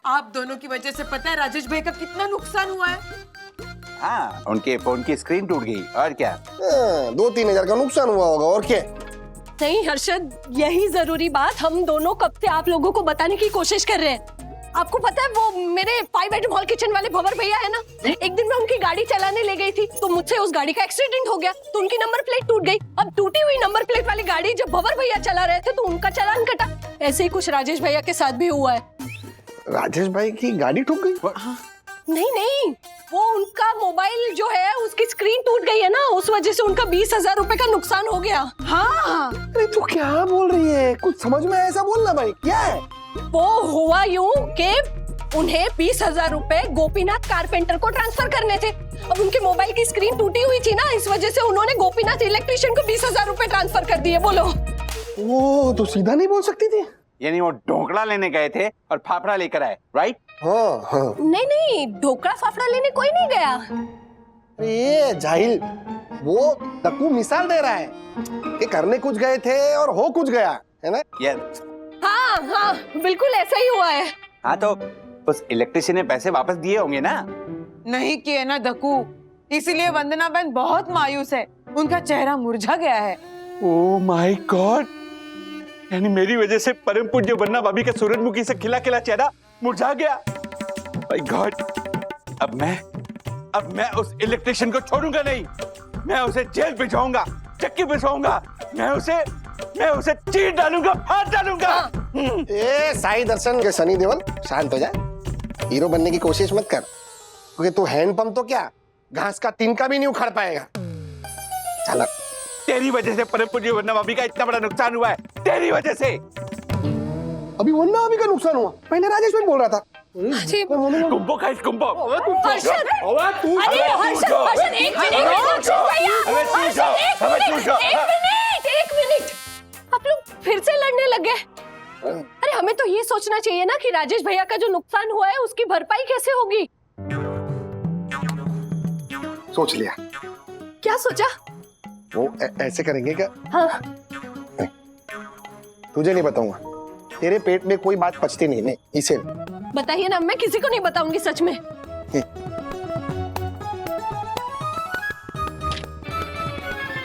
आप दोनों की वजह से पता है राजेश भाई का कितना नुकसान हुआ है। हाँ, उनके फोन की स्क्रीन टूट गई और क्या। 2-3 हजार का नुकसान हुआ होगा और क्या। नहीं हर्षद, यही जरूरी बात हम दोनों कब से आप लोगों को बताने की कोशिश कर रहे हैं। आपको पता है वो मेरे 5 आइटम हॉल किचन वाले भंवर भैया है ना, एक दिन मैं उनकी गाड़ी चलाने ले गई थी तो मुझसे उस गाड़ी का एक्सीडेंट हो गया तो उनकी नंबर प्लेट टूट गई। अब टूटी हुई नंबर प्लेट वाली गाड़ी जब भंवर भैया चला रहे थे तो उनका चालान कटा। ऐसे ही कुछ राजेश भैया के साथ भी हुआ है। राजेश भाई की गाड़ी ठुक गई? नहीं, वो उनका मोबाइल जो है उसकी स्क्रीन टूट गई है ना, उस वजह से उनका 20,000 रुपए का नुकसान हो गया। हाँ, अरे तू क्या बोल रही है? कुछ समझ में ऐसा बोलना भाई, क्या है? वो हुआ यूं कि उन्हें 20,000 रुपए गोपीनाथ कारपेंटर को ट्रांसफर करने थे। अब उनके मोबाइल की स्क्रीन टूटी हुई थी ना, इस वजह से उन्होंने गोपीनाथ इलेक्ट्रिशियन को 20,000 रुपए ट्रांसफर कर दिए। बोलो। वो तो सीधा नहीं बोल सकती थी। यानी वो ढोकला लेने गए थे और फाफड़ा लेकर आए, राइट? हाँ। नहीं, ढोकला फाफड़ा लेने कोई नहीं गया। ये जाहिल, वो दक्कू मिसाल दे रहा है कि करने कुछ गए थे और हो कुछ गया, है ना? यस। हाँ, बिल्कुल ऐसा ही हुआ है। हाँ, तो उस इलेक्ट्रिशियन ने पैसे वापस दिए होंगे ना? नहीं किए ना दक्कू, इसीलिए वंदना बहन बहुत मायूस है, उनका चेहरा मुरझा गया है। ओह माय गॉड, यानी मेरी वजह से परम पूज्य वंदना भाभी का सूरजमुखी से खिला खिला चेहरा मुरझा गया। माय गॉड, अब मैं उस इलेक्ट्रिशियन को छोड़ूंगा नहीं। मैं उसे जेल भिजवाऊंगा, चक्की भिजवाऊंगा, मैं उसे चीर डालूंगा, फाड़ डालूंगा। ए साई दर्शन के सनी देओल, शांत हो जा। हीरो बनने की कोशिश मत कर, क्योंकि तू हैंडपंप तो क्या घास का तिनका भी नहीं उखाड़ पाएगा। चल, तेरी वजह से परम पूज्य वंदना भाभी का इतना बड़ा नुकसान हुआ है, तेरी वजह से। अभी वंदना भाभी का नुकसान हुआ, पहले राजेश भाई बोल रहा था। कुंभो खाइस कुंभो। हर्षद, अरे हर्षद, एक मिनट, आप लोग फिर से लड़ने लगे। अरे हमें तो ये सोचना चाहिए ना कि राजेश भैया का जो नुकसान हुआ है उसकी भरपाई कैसे होगी। सोच लिया। क्या सोचा? वो ऐसे करेंगे क्या? हाँ। तुझे नहीं बताऊंगा, तेरे पेट में कोई बात पचती नहीं, इसे बताइए ना, मैं किसी को नहीं बताऊंगी सच में।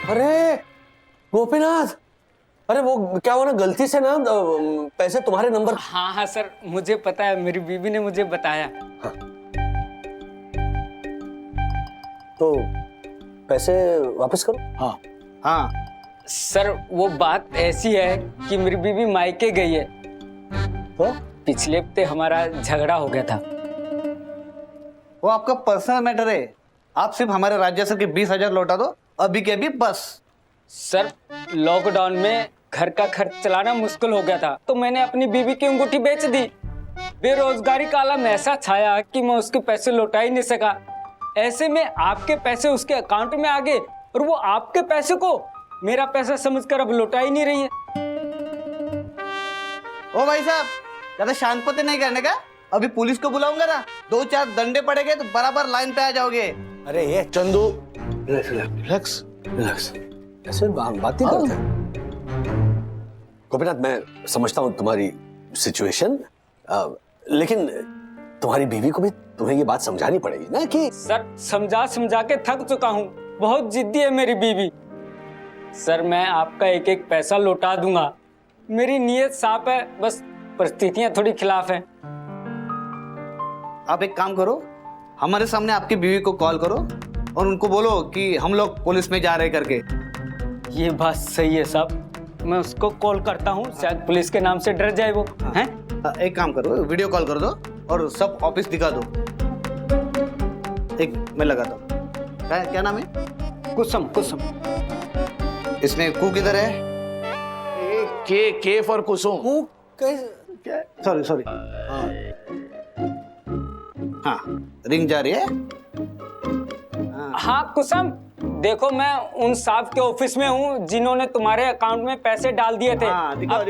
अरे गोपीनाथ, अरे वो क्या हुआ ना, गलती से ना पैसे तुम्हारे नंबर। हाँ सर, मुझे पता है, मेरी बीवी ने मुझे बताया। हाँ। तो पैसे वापस करो। हाँ सर, वो बात ऐसी है कि मेरी बीवी मायके गई है तो पिछले हफ्ते हमारा झगड़ा हो गया था। वो आपका पर्सनल मैटर है, आप सिर्फ हमारे राज्य सर के 20,000 लौटा दो, अभी के अभी बस। सर, लॉकडाउन में घर का खर्च चलाना मुश्किल हो गया था तो मैंने अपनी बीवी की अंगूठी बेच दी। बेरोजगारी का आलम ऐसा छाया कि मैं उसके पैसे लौटा ही नहीं सका। ऐसे में आपके पैसे उसके अकाउंट में आ गए और वो आपके पैसे को मेरा पैसा समझकर अब लौटा ही नहीं रही है। ओ भाई साहब, ज्यादा शांत नहीं करने का, अभी पुलिस को बुलाऊंगा ना, 2-4 डंडे पड़ेंगे तो बराबर लाइन पे आ जाओगे। अरे ये चंदू, रिलैक्स, ऐसे बात नहीं करते। गोपीनाथ, मैं समझता हूँ तुम्हारी सिचुएशन, लेकिन तुम्हारी बीवी को भी तुम्हें ये बात समझानी पड़ेगी ना कि। सर, समझा के थक चुका हूँ, बहुत जिद्दी है मेरी बीवी। सर, मैं आपका एक एक पैसा लौटा दूंगा, मेरी नीयत साफ है, बस परिस्थितियां थोड़ी खिलाफ हैं। आप एक काम करो, हमारे सामने आपकी बीवी को कॉल करो और उनको बोलो कि हम लोग पुलिस में जा रहे करके। ये बात सही है साहब, मैं उसको कॉल करता हूँ, शायद पुलिस के नाम से डर जाए वो। हैं? एक काम करो, वीडियो कॉल कर दो और सब ऑफिस दिखा दो। एक मैं लगाता हूँ। क्या नाम है? कुसुम। इसमें कू किधर है? के फॉर कुसुम। सॉरी। हाँ, रिंग जा रही है। हाँ कुसुम, देखो मैं उन साहब के ऑफिस में हूँ जिन्होंने तुम्हारे अकाउंट में पैसे डाल दिए थे। हाँ, दिखाओ,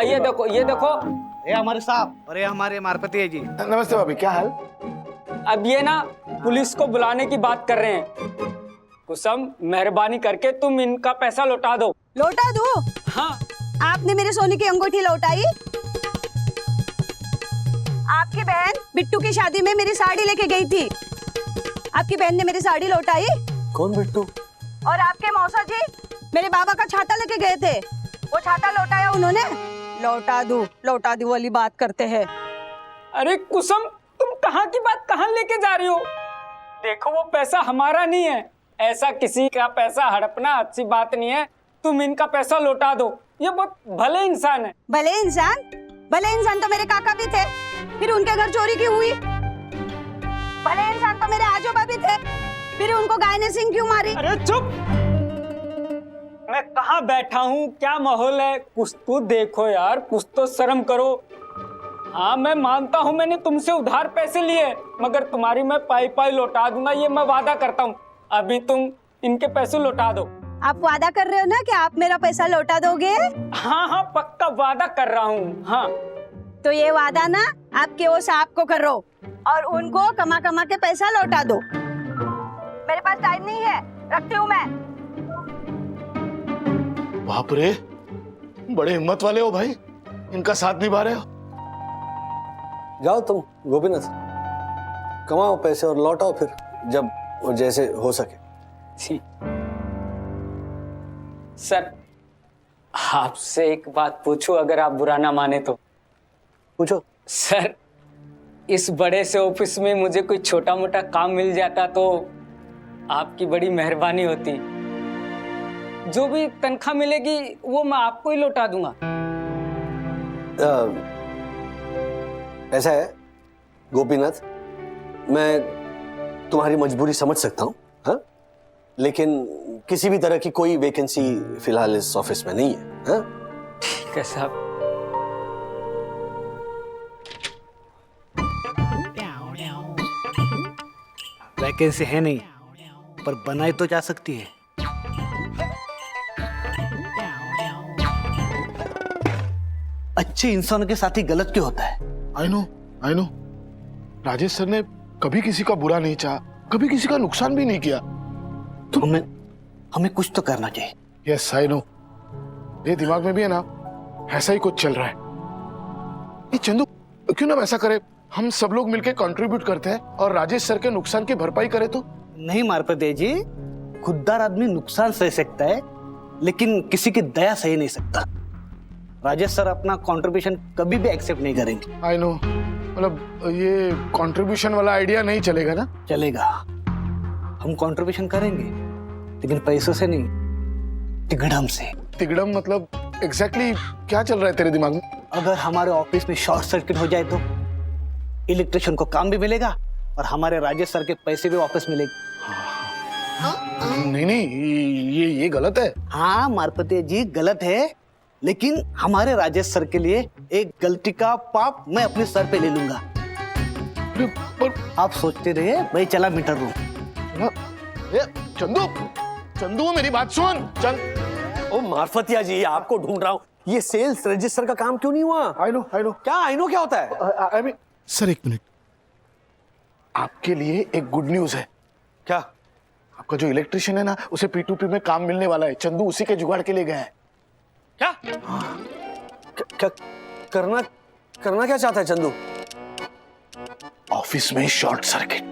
ये देखो। ये हमारे साहब और ये हमारे मारपति जी। नमस्ते भाभी, क्या हाल? अब ये ना पुलिस को बुलाने की बात कर रहे हैं। कुसुम, मेहरबानी करके तुम इनका पैसा लौटा दो। लौटा दूं? हाँ। आपने मेरे सोने की अंगूठी लौटाई? आपकी बहन बिट्टू की शादी में मेरी साड़ी लेके गई थी, आपकी बहन ने मेरी साड़ी लौटाई? कौन बिट्टू? और आपके मौसा जी मेरे बाबा का छाता लेके गए थे, वो छाता लौटाया उन्होंने? लौटा दूं वाली बात करते हैं। अरे कुसुम, तुम कहाँ की बात कहाँ लेके जा रही हो? देखो वो पैसा हमारा नहीं है, ऐसा किसी का पैसा हड़पना अच्छी बात नहीं है। तुम इनका पैसा लौटा दो, ये बहुत भले इंसान है। भले इंसान तो मेरे काका भी थे, फिर उनके घर चोरी क्यों हुई? भले इंसान तो मेरे आजोबा भी थे, फिर उनको गाय ने सिंह क्यों मारी? अरे चुप! मैं कहाँ बैठा हूँ, क्या माहौल है, कुछ तो देखो यार, कुछ तो शर्म करो। हाँ मैं मानता हूँ मैंने तुमसे उधार पैसे लिए, मगर तुम्हारी मैं पाई लौटा दूंगा, ये मैं वादा करता हूँ। अभी तुम इनके पैसे लौटा दो। आप वादा कर रहे हो ना कि आप मेरा पैसा लौटा दोगे? हाँ पक्का वादा कर रहा हूँ। हाँ तो ये वादा ना आपके वो साहब को करो और उनको कमा के पैसा लौटा दो। मेरे पास टाइम नहीं है, रखती हूँ मैं। बाप रे, बड़े हिम्मत वाले हो भाई, इनका साथ निभा रहे हो। जाओ तुम गोपीनाथ, कमाओ पैसे और लौटाओ फिर जब वो जैसे हो सके। जी सर, आपसे एक बात पूछूं, अगर आप बुरा ना माने तो? पूछो। सर, इस बड़े से ऑफिस में मुझे कोई छोटा मोटा काम मिल जाता तो आपकी बड़ी मेहरबानी होती। जो भी तनख्वाह मिलेगी वो मैं आपको ही लौटा दूंगा। ऐसा है गोपीनाथ, मैं तुम्हारी मजबूरी समझ सकता हूँ, हाँ? लेकिन किसी भी तरह की कोई वैकेंसी फिलहाल इस ऑफिस में नहीं है। हाँ? ठीक है साहब। वैकेंसी है नहीं, पर बनाई तो जा सकती है। अच्छे इंसानों के साथ ही गलत क्यों होता है? आई नो राजेश सर ने कभी किसी का बुरा नहीं चाहा, कभी किसी का नुकसान भी नहीं किया। तो हमें कुछ तो करना चाहिए। यस आई नो, ये दिमाग में भी है ना, ऐसा ही कुछ चल रहा है। ये चंदू, क्यों ना वैसा करे, हम सब लोग मिलकर कंट्रीब्यूट करते हैं और राजेश सर के नुकसान की भरपाई करे तो? नहीं मारपते जी, खुददार आदमी नुकसान सह सकता है, लेकिन किसी की दया सही नहीं सकता। राजेश सर अपना कंट्रीब्यूशन कभी भी एक्सेप्ट नहीं करेंगे। आई नो, मतलब ये कंट्रीब्यूशन वाला आइडिया नहीं चलेगा ना? चलेगा, हम कंट्रीब्यूशन करेंगे, लेकिन पैसों से नहीं, तिगड़म से। तिगड़म मतलब एग्जैक्टली क्या चल रहा है तेरे दिमाग में? अगर हमारे ऑफिस में शॉर्ट सर्किट हो जाए तो इलेक्ट्रिशियन को काम भी मिलेगा और हमारे राजेश सर के पैसे भी वापस मिलेंगे। नहीं, ये गलत है। हाँ मारपते जी, गलत है, लेकिन हमारे राजेश सर के लिए एक गलती का पाप मैं अपने सर पे ले लूंगा। पर आप सोचते रहिए, भाई चला मीटर रूम। चंदू मेरी बात सुन। ओ मार्फतिया जी, आपको ढूंढ रहा हूँ। ये सेल्स रजिस्टर का काम क्यों नहीं हुआ? आई नो क्या आई नो क्या होता है? आई मीन सर, एक मिनट, आपके लिए एक गुड न्यूज है। क्या? आपका जो इलेक्ट्रिशियन है ना, उसे P2P में काम मिलने वाला है। चंदू उसी के जुगाड़ के लिए गया है। क्या? क्या करना क्या चाहता है चंदू? ऑफिस में शॉर्ट सर्किट,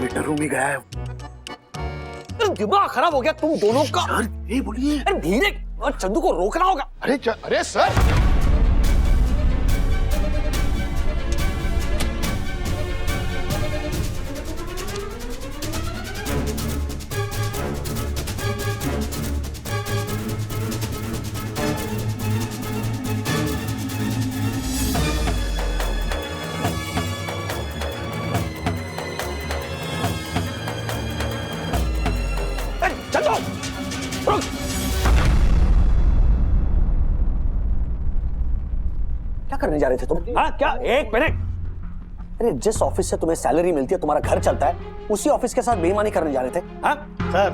मीटर रूम ही गया है। दिमाग खराब हो गया तुम दोनों का। ये बोलिए। अरे धीरे, और चंदू को रोकना होगा। अरे सर, चलो रुक। क्या करने जा रहे थे तुम? हाँ क्या? एक मिनट। अरे जिस ऑफिस से तुम्हें सैलरी मिलती है, तुम्हारा घर चलता है, उसी ऑफिस के साथ बेईमानी करने जा रहे थे? हाँ सर,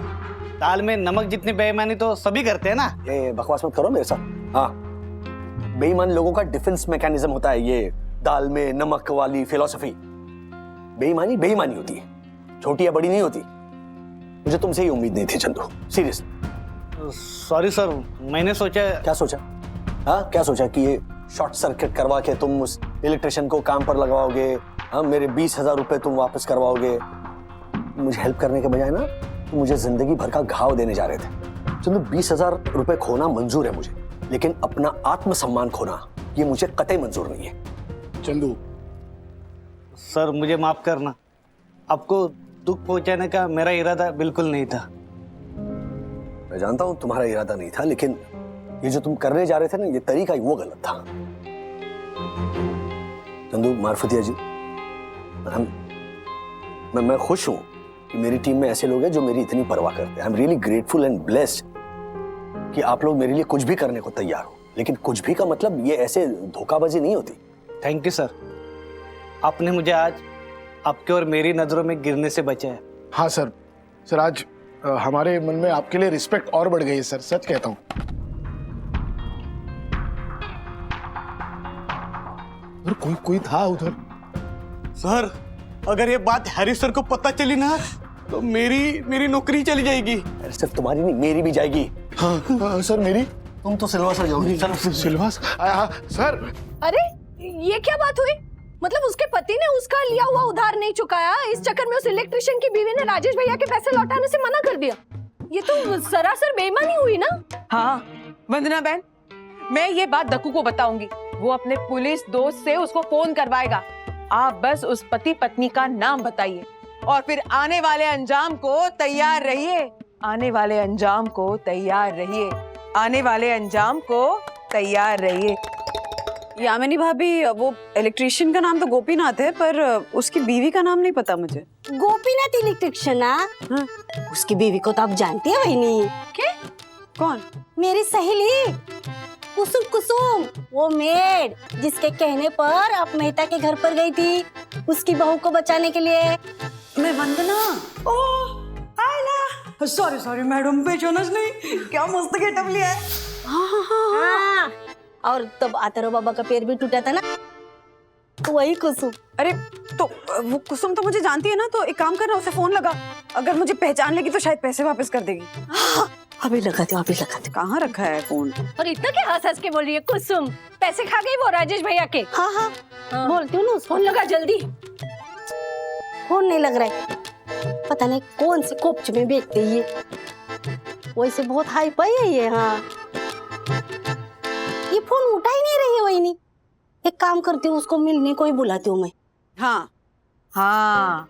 दाल में नमक जितनी बेईमानी तो सभी करते हैं ना। ये बकवास मत करो मेरे साथ। हाँ, बेईमान लोगों का डिफेंस मैकेनिज्म होता है ये दाल में नमक वाली फिलॉसफी। बेईमानी बेईमानी होती है, छोटी या बड़ी नहीं होती। मुझे तुमसे ही उम्मीद नहीं थी चंदू, सीरियस। सॉरी सर, मैंने सोचा। क्या सोचा? हाँ, क्या सोचा कि ये शॉर्ट सर्किट करवा के तुम उस इलेक्ट्रिशियन को काम पर लगवाओगे? हाँ, मेरे 20,000 रुपए तुम वापस करवाओगे? मुझे हेल्प करने के बजाय ना तुम मुझे जिंदगी भर का घाव देने जा रहे थे। चंदू, 20,000 रुपए खोना मंजूर है मुझे, लेकिन अपना आत्मसम्मान खोना ये मुझे कतई मंजूर नहीं है। चंदू, सर मुझे माफ करना, आपको दुख पहुंचाने का मेरा इरादा बिल्कुल नहीं था। मैं जानता हूं तुम्हारा इरादा नहीं था, लेकिन ये जो तुम करने जा रहे थे ना, ये तरीका ही वो गलत था। चंदू मारफतिया जी, मैं खुश हूं कि मेरी टीम में ऐसे लोग हैं जो मेरी इतनी परवाह करते हैं। I am really grateful and blessed कि आप लोग मेरे लिए कुछ भी करने को तैयार हो। लेकिन कुछ भी का मतलब ये ऐसे धोखाबाजी नहीं होती। थैंक यू सर, आपने मुझे आज आपके और मेरी नजरों में गिरने से बचाया। हाँ सर, सर आज हमारे मन में आपके लिए रिस्पेक्ट और बढ़ गई है सर, सच कहता हूँ। कोई था उधर? सर, अगर ये बात हैरिस सर को पता चली ना तो मेरी नौकरी चली जाएगी। अरे सिर्फ तुम्हारी नहीं, मेरी भी जाएगी। हाँ सर, मेरी। तुम तो सिलवा सर जाओगी। सिलवास? सर। अरे ये क्या बात हुई? मतलब उसके पति ने उसका लिया हुआ उधार नहीं चुकाया, इस चक्कर में उस इलेक्ट्रिशियन की बीवी ने राजेश भैया के पैसे लौटाने से मना कर दिया। ये तो सरासर बेईमानी हुई ना। हाँ वंदना बहन, मैं ये बात दक्कू को बताऊंगी। वो अपने पुलिस दोस्त से उसको फोन करवाएगा। आप बस उस पति पत्नी का नाम बताइए और फिर आने वाले अंजाम को तैयार रहिए। आने वाले अंजाम को तैयार रहिए। आने वाले अंजाम को तैयार रहिए। यामिनी भाभी, वो इलेक्ट्रिशियन का नाम तो गोपीनाथ है, पर उसकी बीवी का नाम नहीं पता मुझे। गोपीनाथ इलेक्ट्रिशियन? हाँ, उसकी बीवी को तो आप जानती है वही? क्या? कौन? मेरी सहेली कुसुम। कुसुम, वो मेड जिसके कहने पर आप मेहता के घर पर गई थी उसकी बहू को बचाने के लिए। मैं वंदना। ओह आयला, सॉरी मैडम, पहचाना नहीं। क्या मस्त गेटअप लिया है। हाँ, और तब आतरो बाबा का पैर भी टूटा था ना, तो वही कुसुम। अरे तो वो कुसुम तो मुझे जानती है ना, तो एक काम करना, उसे फोन लगा। अगर मुझे पहचान लेगी तो शायद पैसे वापस कर देगी। अभी लगा दो। कहाँ रखा है फोन? और इतना क्या हंस के बोल रही है कुसुम? पैसे खा गई वो राजेश भैया के। हाँ, बोलती हूँ ना, फोन लगा जल्दी। फोन नहीं लग रहा है, पता नहीं कौन से कोपच में बेचते ये। वैसे बहुत हाई पाई है ये। हाँ, ये फोन उठा ही नहीं रही है वही। एक काम करती हूँ, उसको मिलने को ही बुलाती हूँ मैं। हाँ हाँ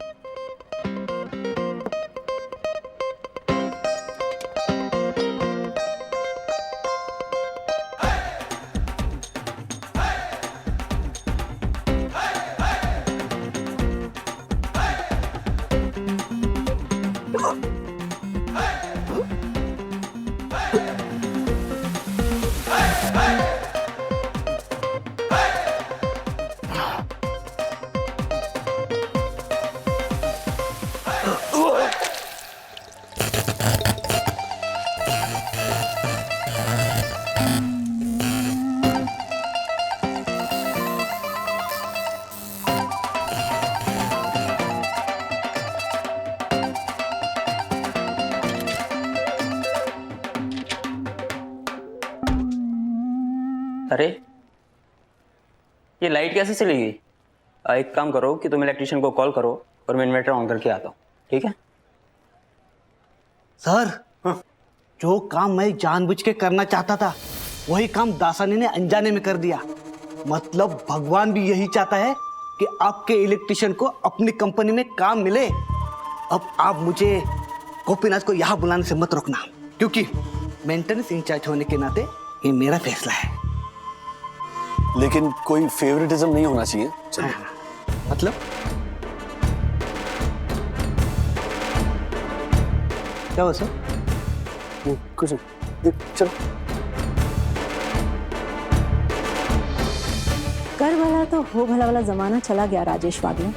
अरे ये लाइट कैसे चली गई? एक काम करो कि तुम इलेक्ट्रिशियन को कॉल करो और मैं इन्वर्टर ऑन करके आता हूँ, ठीक है? सर, जो काम मैं जानबूझ के करना चाहता था वही काम दासानी ने अनजाने में कर दिया। मतलब भगवान भी यही चाहता है कि आपके इलेक्ट्रिशियन को अपनी कंपनी में काम मिले। अब आप मुझे गोपीनाथ को यहाँ बुलाने से मत रोकना, क्योंकि मेंटेनेंस इंचार्ज होने के नाते ये मेरा फैसला है। लेकिन कोई फेवरेटिज्म नहीं होना चाहिए। मतलब क्या हुआ सर? कुछ चलो। कर भला तो हो भला वाला जमाना चला गया राजेश वागले।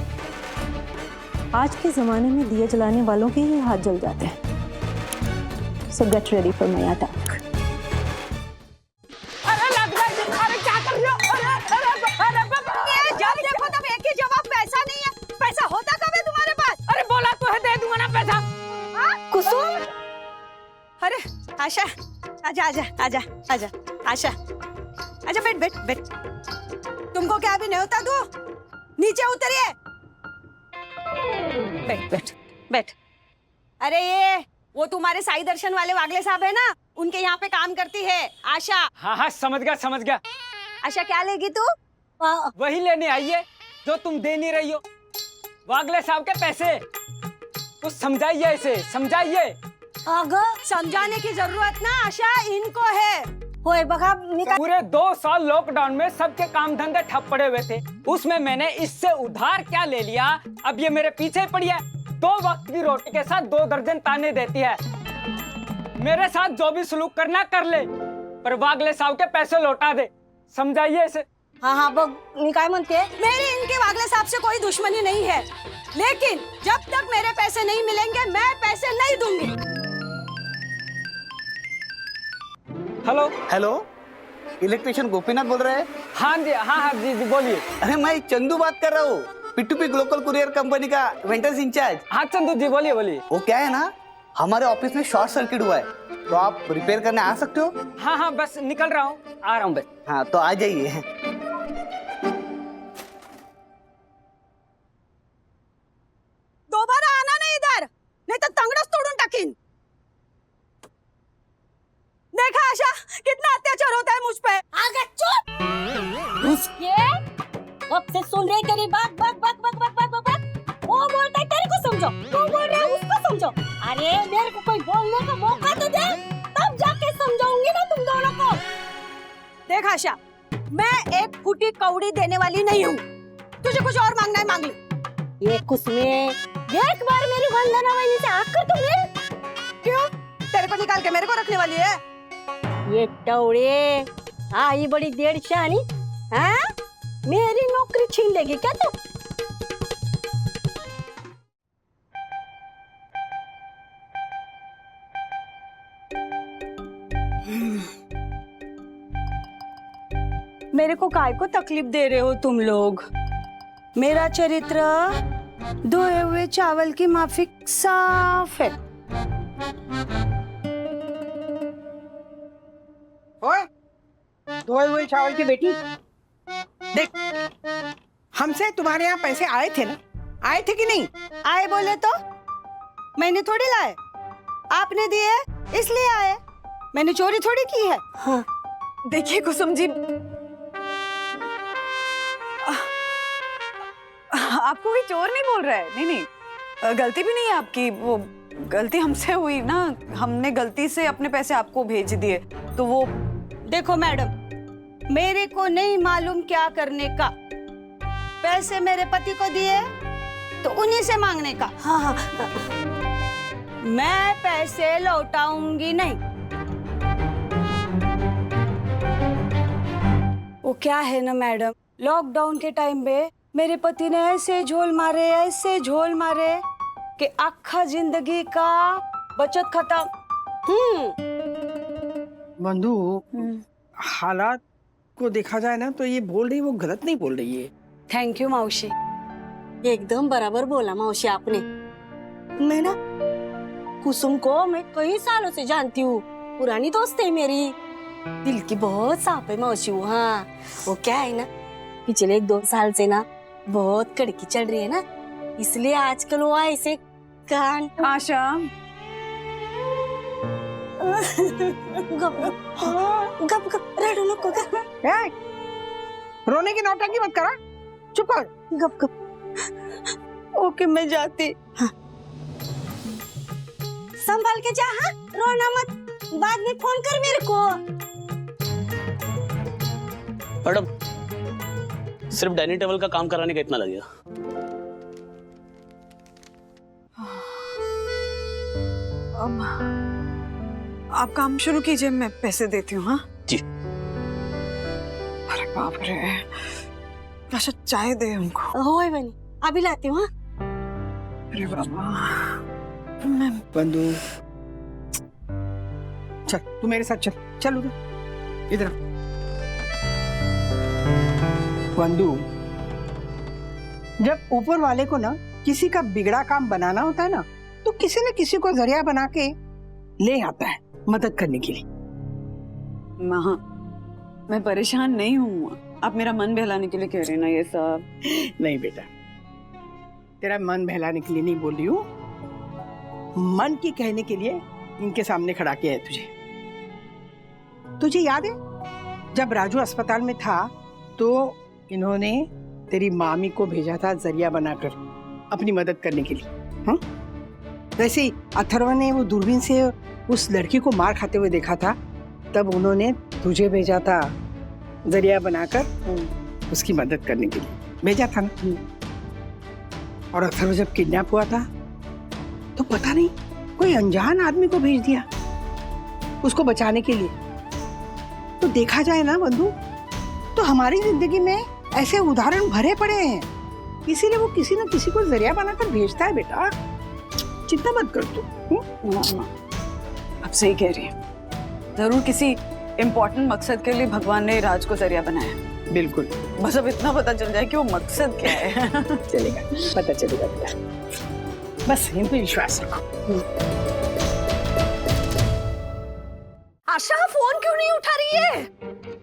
आज के जमाने में दिए जलाने वालों के ही हाथ जल जाते हैं। सो get ready for my attack. अरे लग रहा है, अरे क्या कर रहे हो? अरे जब देखो तब एक ही जवाब, पैसा नहीं है। पैसा होता कब है तुम्हारे पास? अरे बोला तो है दे दूंगा ना पैसा। कुसुम, अरे आशा, आजा आजा आजा आजा आशा, आजा बैठ बैठ बैठ। तुमको क्या अभी नहीं होता? तू नीचे उतरिए। बैठ बैठ बैठ। अरे ये वो तुम्हारे साई दर्शन वाले वागले साहब है ना, उनके यहाँ पे काम करती है आशा। हाँ हाँ समझ गया समझ गया। आशा क्या लेगी तू? वही लेने आई है जो तुम दे नहीं रही हो, वागले साहब के पैसे। कुछ समझाइए इसे, समझाइए। अगर समझाने की जरूरत ना आशा इनको है। होय बघा मी काय पूरे 2 साल लॉकडाउन में सबके काम धंधे ठप पड़े हुए थे, उसमें मैंने इससे उधार क्या ले लिया, अब ये मेरे पीछे ही पड़ी है। 2 वक्त की रोटी के साथ 2 दर्जन ताने देती है। मेरे साथ जो भी सलूक करना कर ले, पर वागले साहब के पैसे लौटा दे। समझाइए इसे। हाँ बघ मी काय म्हणते, मेरी इनके वागले साहब से कोई दुश्मनी नहीं है, लेकिन जब तक मेरे पैसे नहीं मिलेंगे मैं पैसे नहीं दूंगी। हेलो हेलो, इलेक्ट्रिशियन गोपीनाथ बोल रहे हैं? हाँ जी, हाँ हाँ जी बोलिए। अरे मैं चंदू बात कर रहा हूँ, P2P ग्लोबल कुरियर कंपनी का मेंटेनेंस इंचार्ज। हाँ चंदू जी बोलिए बोलिए। वो क्या है ना, हमारे ऑफिस में शॉर्ट सर्किट हुआ है, तो आप रिपेयर करने आ सकते हो? हाँ हाँ बस निकल रहा हूँ, आ रहा हूँ बस। हाँ तो आ जाइए। दोबारा आना नहीं इधर, नहीं तो तंगड़स तोड़ून टाकीन। देखा आशा कितना अत्याचार होता है मुझ पे। आगे चुप। उसके कब से सुन रही तेरी बात, बक बक बक बक बक बक बक। वो बोलता है तेरे को समझो, तू बोल रहा है उसको समझो। अरे मेरे को कोई बोलने का मौका तो दे, तब जाके समझाऊंगी ना तुम दोनों को। देख आशा, मैं एक फूटी कौड़ी देने वाली नहीं हूँ, तुझे कुछ और मांगना है मांग ले। ये कुछ में एक बार मेरी वंदना वही से आकर तुम ले। क्यों? तेरे को निकाल के मेरे को रखने वाली है? ये टौड़े आई बड़ी देर शानी, हाँ? मेरी नौकरी छीन लेगी क्या तू? मेरे को काय को तकलीफ दे रहे हो तुम लोग? मेरा चरित्र धोए हुए चावल की माफिक साफ है। ओए, धोए हुए चावल की बेटी, देख, हमसे तुम्हारे यहाँ पैसे आए थे ना? आए थे कि नहीं? आए बोले तो मैंने थोड़ी लाए, आपने दिए इसलिए आए, मैंने चोरी थोड़ी की है। हाँ। देखिए कुसुम जी, आपको भी चोर नहीं बोल रहा है। नहीं नहीं, गलती भी नहीं है आपकी, वो गलती हमसे हुई ना, हमने गलती से अपने पैसे आपको भेज दिए, तो वो। देखो मैडम, मेरे को नहीं मालूम क्या करने का, पैसे मेरे पति को दिए तो उन्हीं से मांगने का। हाँ हाँ मैं पैसे लौटाऊंगी नहीं। वो क्या है ना मैडम, लॉकडाउन के टाइम पे मेरे पति ने ऐसे झोल मारे कि आखा जिंदगी का बचत खत्म। बंधु, हालात को देखा जाए ना तो ये बोल रही, वो गलत नहीं बोल रही है। थैंक यू मौसी। एकदम बराबर बोला मौसी आपने। मैं ना कुसुम को मैं कई सालों से जानती हूँ, पुरानी दोस्त है मेरी, दिल की बहुत साफ है मौसी वो। हाँ वो क्या है ना, पिछले 2 साल से ना बहुत कड़की चल रही है ना, इसलिए आजकल वो ऐसे कान आशा, गप गप गप रेडो नको का। ए, रोने की नौटंकी मत करा, चुप कर। गप गप। ओके मैं जाती। हाँ। संभाल के जा, हाँ रोना मत, बाद में फोन कर मेरे को। मैडम, सिर्फ डाइनिंग टेबल का काम कराने का इतना लगेगा। अब आप काम शुरू कीजिए, मैं पैसे देती हूँ। हाँ जी। अरे बाप रे, अच्छा चाय दे उनको। होय बनी, अभी लाती हूँ। हाँ अरे बाबा, मैं बंधु चल, तू मेरे साथ चल, चल उधर, इधर। बंधु, जब ऊपर वाले को ना किसी का बिगड़ा काम बनाना होता है ना, तो किसी न किसी को जरिया बना के ले आता है। मदद करने के लिए। माँ, मैं परेशान नहीं हूँ, आप मेरा मन बहलाने के लिए कह रहे हैं ना ये सब। नहीं बेटा, तेरा मन बहलाने के लिए नहीं बोल रही हूँ, मन की कहने के लिए इनके सामने खड़ा किया है तुझे। तुझे याद है जब राजू अस्पताल में था तो इन्होंने तेरी मामी को भेजा था जरिया बनाकर अपनी मदद करने के लिए। हाँ, वैसे ही अथर्व ने वो दूरबीन से उस लड़की को मार खाते हुए देखा था, तब उन्होंने तुझे भेजा था जरिया बनाकर उसकी मदद करने के लिए भेजा था ना। और अथर्व जब किडनैप हुआ था तो पता नहीं कोई अनजान आदमी को भेज दिया उसको बचाने के लिए। तो देखा जाए ना बंधु, तो हमारी जिंदगी में ऐसे उदाहरण भरे पड़े हैं, इसीलिए वो किसी न किसी को जरिया बनाकर भेजता है बेटा। चिंता मत कर तू। आप सही कह रही हैं, जरूर किसी इम्पोर्टेंट मकसद के लिए भगवान ने राज को जरिया बनाया। बिल्कुल, बस अब इतना पता चल जाए कि वो मकसद क्या है। चलेगा, पता चलेगा बेटा, बस इन पे विश्वास रखो। आशा फोन क्यों नहीं उठा रही है?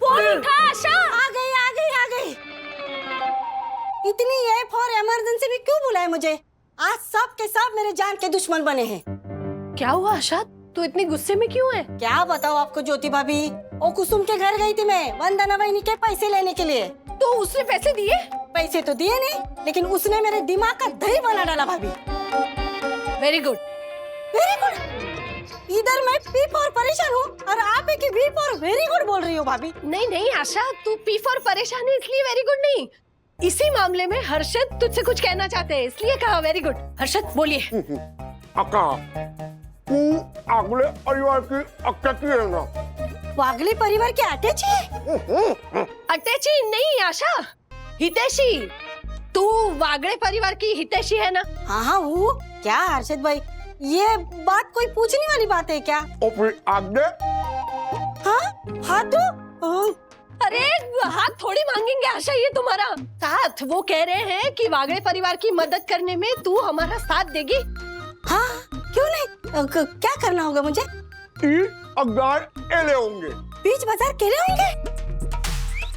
फोन उठा आशा। आ गई आ गई आ गई। इतनी ये फॉर इमरजेंसी भी क्यों बुलाए मुझे? आज सब के सब मेरे जान के दुश्मन बने हैं। क्या हुआ आशा, तू इतनी गुस्से में क्यों है? क्या बताओ आपको ज्योति भाभी, ओ कुसुम के घर गई थी मैं वंदना वहिनी के पैसे लेने के लिए। तो उसने पैसे दिए? पैसे तो दिए नहीं, लेकिन उसने मेरे दिमाग का दही बना डाला भाभी। Very good, very good. इधर मैं पी फॉर परेशान हूँ और आप एक बी फॉर वेरी गुड बोल रही हो भाभी। नहीं नहीं आशा, तू पी फॉर परेशान है इसलिए वेरी गुड नहीं, इसी मामले में हर्षद तुझसे कुछ कहना चाहते हैं इसलिए कहा वेरी गुड। हर्षद बोलिए। अक्का, तू अगले परिवार की अटैची है ना? वागले परिवार की अटैची है? अटैची नहीं आशा, हितैषी। तू वागड़े परिवार की हितैषी है ना? हाँ हाँ वो क्या हर्षद भाई, ये बात कोई पूछने वाली बात है क्या? और फिर आगे? हाँ हाँ तो अरे हाथ थोड़ी मांगेंगे आशा, ये तुम्हारा साथ। वो कह रहे हैं कि वागड़े परिवार की मदद करने में तू हमारा साथ देगी। हाँ क्यों नहीं, क्या करना होगा मुझे? 30,000 केले होंगे। बीच बाजार केले होंगे?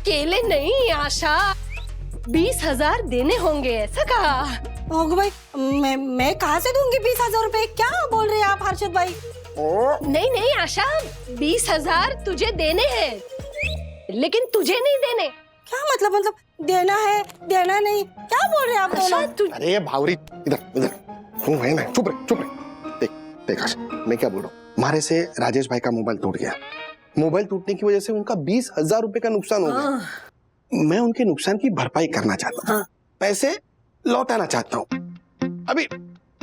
केले नहीं आशा, 20,000 देने होंगे ऐसा कहा। ओगो भाई, मैं कहाँ से दूंगी 20,000 रुपए? क्या बोल रहे हैं आप हर्षद भाई? नहीं नहीं आशा, 20,000 तुझे देने हैं, लेकिन तुझे नहीं देने। क्या मतलब देना है देना नहीं, क्या बोल रहे हैं आप दोनों? अरे भावरी, इधर इधर सुन है ना, चुप रहे। देख आशा, मैं क्या बोल रहा हूँ, हमारे से राजेश भाई का मोबाइल टूट गया। मोबाइल टूटने की वजह से उनका 20,000 रुपए का नुकसान हो गया। मैं उनके नुकसान की भरपाई करना चाहता हूँ, पैसे लौटाना चाहता हूँ। अभी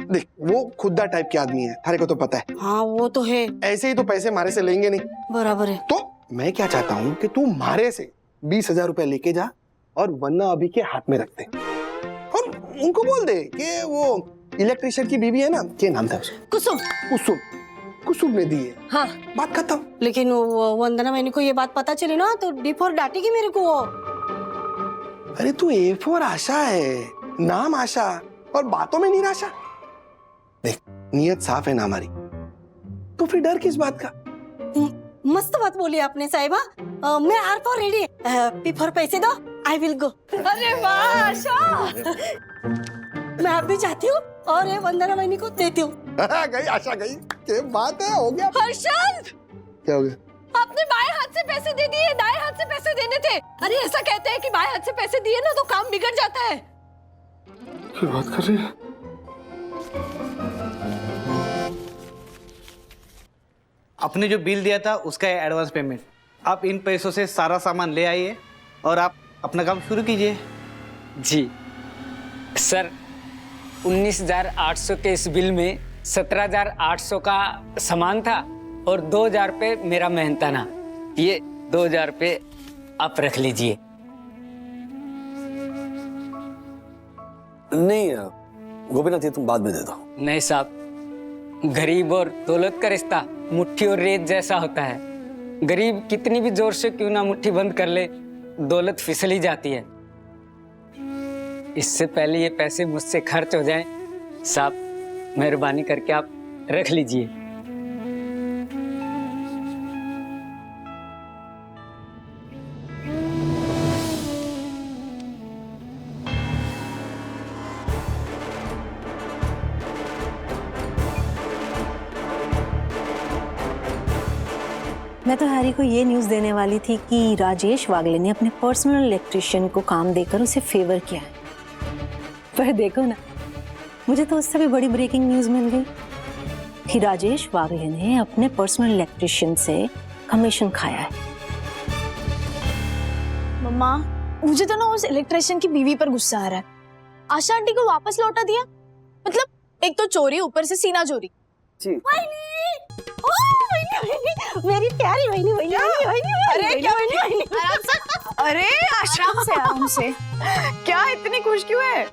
देख, वो खुदा टाइप के आदमी है, थारे को तो पता है। हाँ वो तो है, ऐसे ही तो पैसे मारे से लेंगे नहीं। बराबर है। तो मैं क्या चाहता हूँ कि तू मारे से 20,000 रुपए लेके जा और वरना अभी के हाथ में रख दे और उनको बोल दे कि वो इलेक्ट्रिशियन की बीवी है ना, क्या नाम था उसका? कुसुम। कुसुम, कुसुम ने दी है। हाँ बात खत्म। लेकिन वंदना मैंने को ये बात पता चली ना तो डी फॉर डांटेगी मेरे को। अरे तू ए फॉर आशा है, नाम आशा और बातों में निराशा। देख, नियत साफ है ना हमारी, तो फिर डर किस बात का? मस्त बात बोली आपने साहिबा। मैं R for ready, P for पैसे दो, आई विल गो। अरे वाह आशा, मैं आप भी चाहती हूँ और ये वंदना बहनी को देती हूँ। गई आशा गई, क्या बात है, हो गया। हर्षद, क्या हो गया? आपने बाएं हाथ से पैसे दे दिए, दाएं हाथ से पैसे देने थे। अरे ऐसा कहते हैं कि बाएं हाथ से पैसे दिए ना तो काम बिगड़ जाता है। क्या बात कर रही है? आपने जो बिल दिया था उसका एडवांस पेमेंट, आप इन पैसों से सारा सामान ले आइए और आप अपना काम शुरू कीजिए। जी सर, 19,800 के इस बिल में 17,800 का सामान था और 2,000 रुपये मेरा मेहनताना। ये 2,000 रुपये आप रख लीजिए। नहीं गोपीनाथ, ये तुम बाद में दे दो। नहीं साहब, गरीब और दौलत का रिश्ता मुट्ठी और रेत जैसा होता है। गरीब कितनी भी जोर से क्यों ना मुट्ठी बंद कर ले, दौलत फिसल ही जाती है। इससे पहले ये पैसे मुझसे खर्च हो जाएं, साहब मेहरबानी करके आप रख लीजिए। मैं तो हैरी को ये न्यूज़ देने वाली थी कि राजेश वागले ने अपने पर्सनल इलेक्ट्रिशियन को काम देकर उसे फेवर किया है, पर देखो ना, मुझे तो उससे भी बड़ी ब्रेकिंग न्यूज़ मिल गई कि राजेश वागले ने अपने पर्सनल इलेक्ट्रिशियन से कमीशन खाया है। मम्मा, मुझे तो ना उस इलेक्ट्रिशियन की बीवी पर गुस्सा आ रहा है। आशा आंटी को वापस लौटा दिया, मतलब एक तो चोरी, ऊपर से सीना चोरी। जी। मेरी प्यारी वहीनी वहीनी वहीनी। अरे क्या आराम से, अरे आराम से। क्या इतनी खुश क्यों है?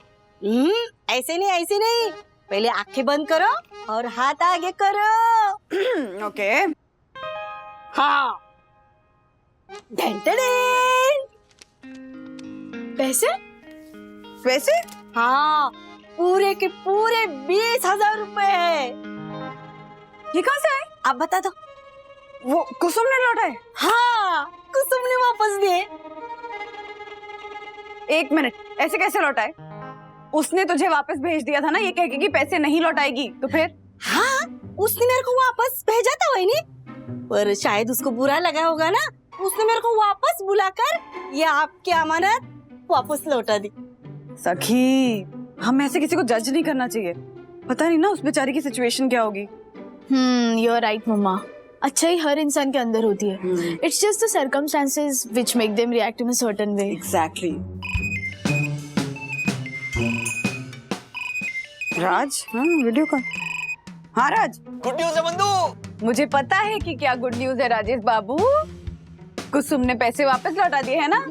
ऐसे नहीं, पहले आंखें बंद करो और हाथ आगे करो। ओके। हाँ। पैसे? वैसे हाँ, पूरे के पूरे 20,000 रुपए है। ये कहाँ से आए? आप बता दो। वो कुसुम ने लौटाए? हाँ, कुसुम ने वापस दिए। एक मिनट, ऐसे कैसे लौटाए? उसने तुझे वापस भेज दिया था ना ये कह के कि पैसे नहीं लौटाएगी, तो फिर? हाँ, उसने मेरे को वापस भेजा था वही, पर शायद उसको बुरा लगा होगा ना, उसने मेरे को वापस बुलाकर ये आपकी अमानत वापस लौटा दी। सखी, हम ऐसे किसी को जज नहीं करना चाहिए, पता नहीं ना उस बेचारी की सिचुएशन क्या होगी। यू आर राइट मम्मा। अच्छाई हर इंसान के अंदर होती है। It's just the circumstances which make them react in a certain way. Exactly. Raj, video call. हाँ राज, गुड न्यूज़ है बंधु। मुझे पता है कि क्या गुड न्यूज है राजेश बाबू। कुसुम ने पैसे वापस लौटा दिए है ना?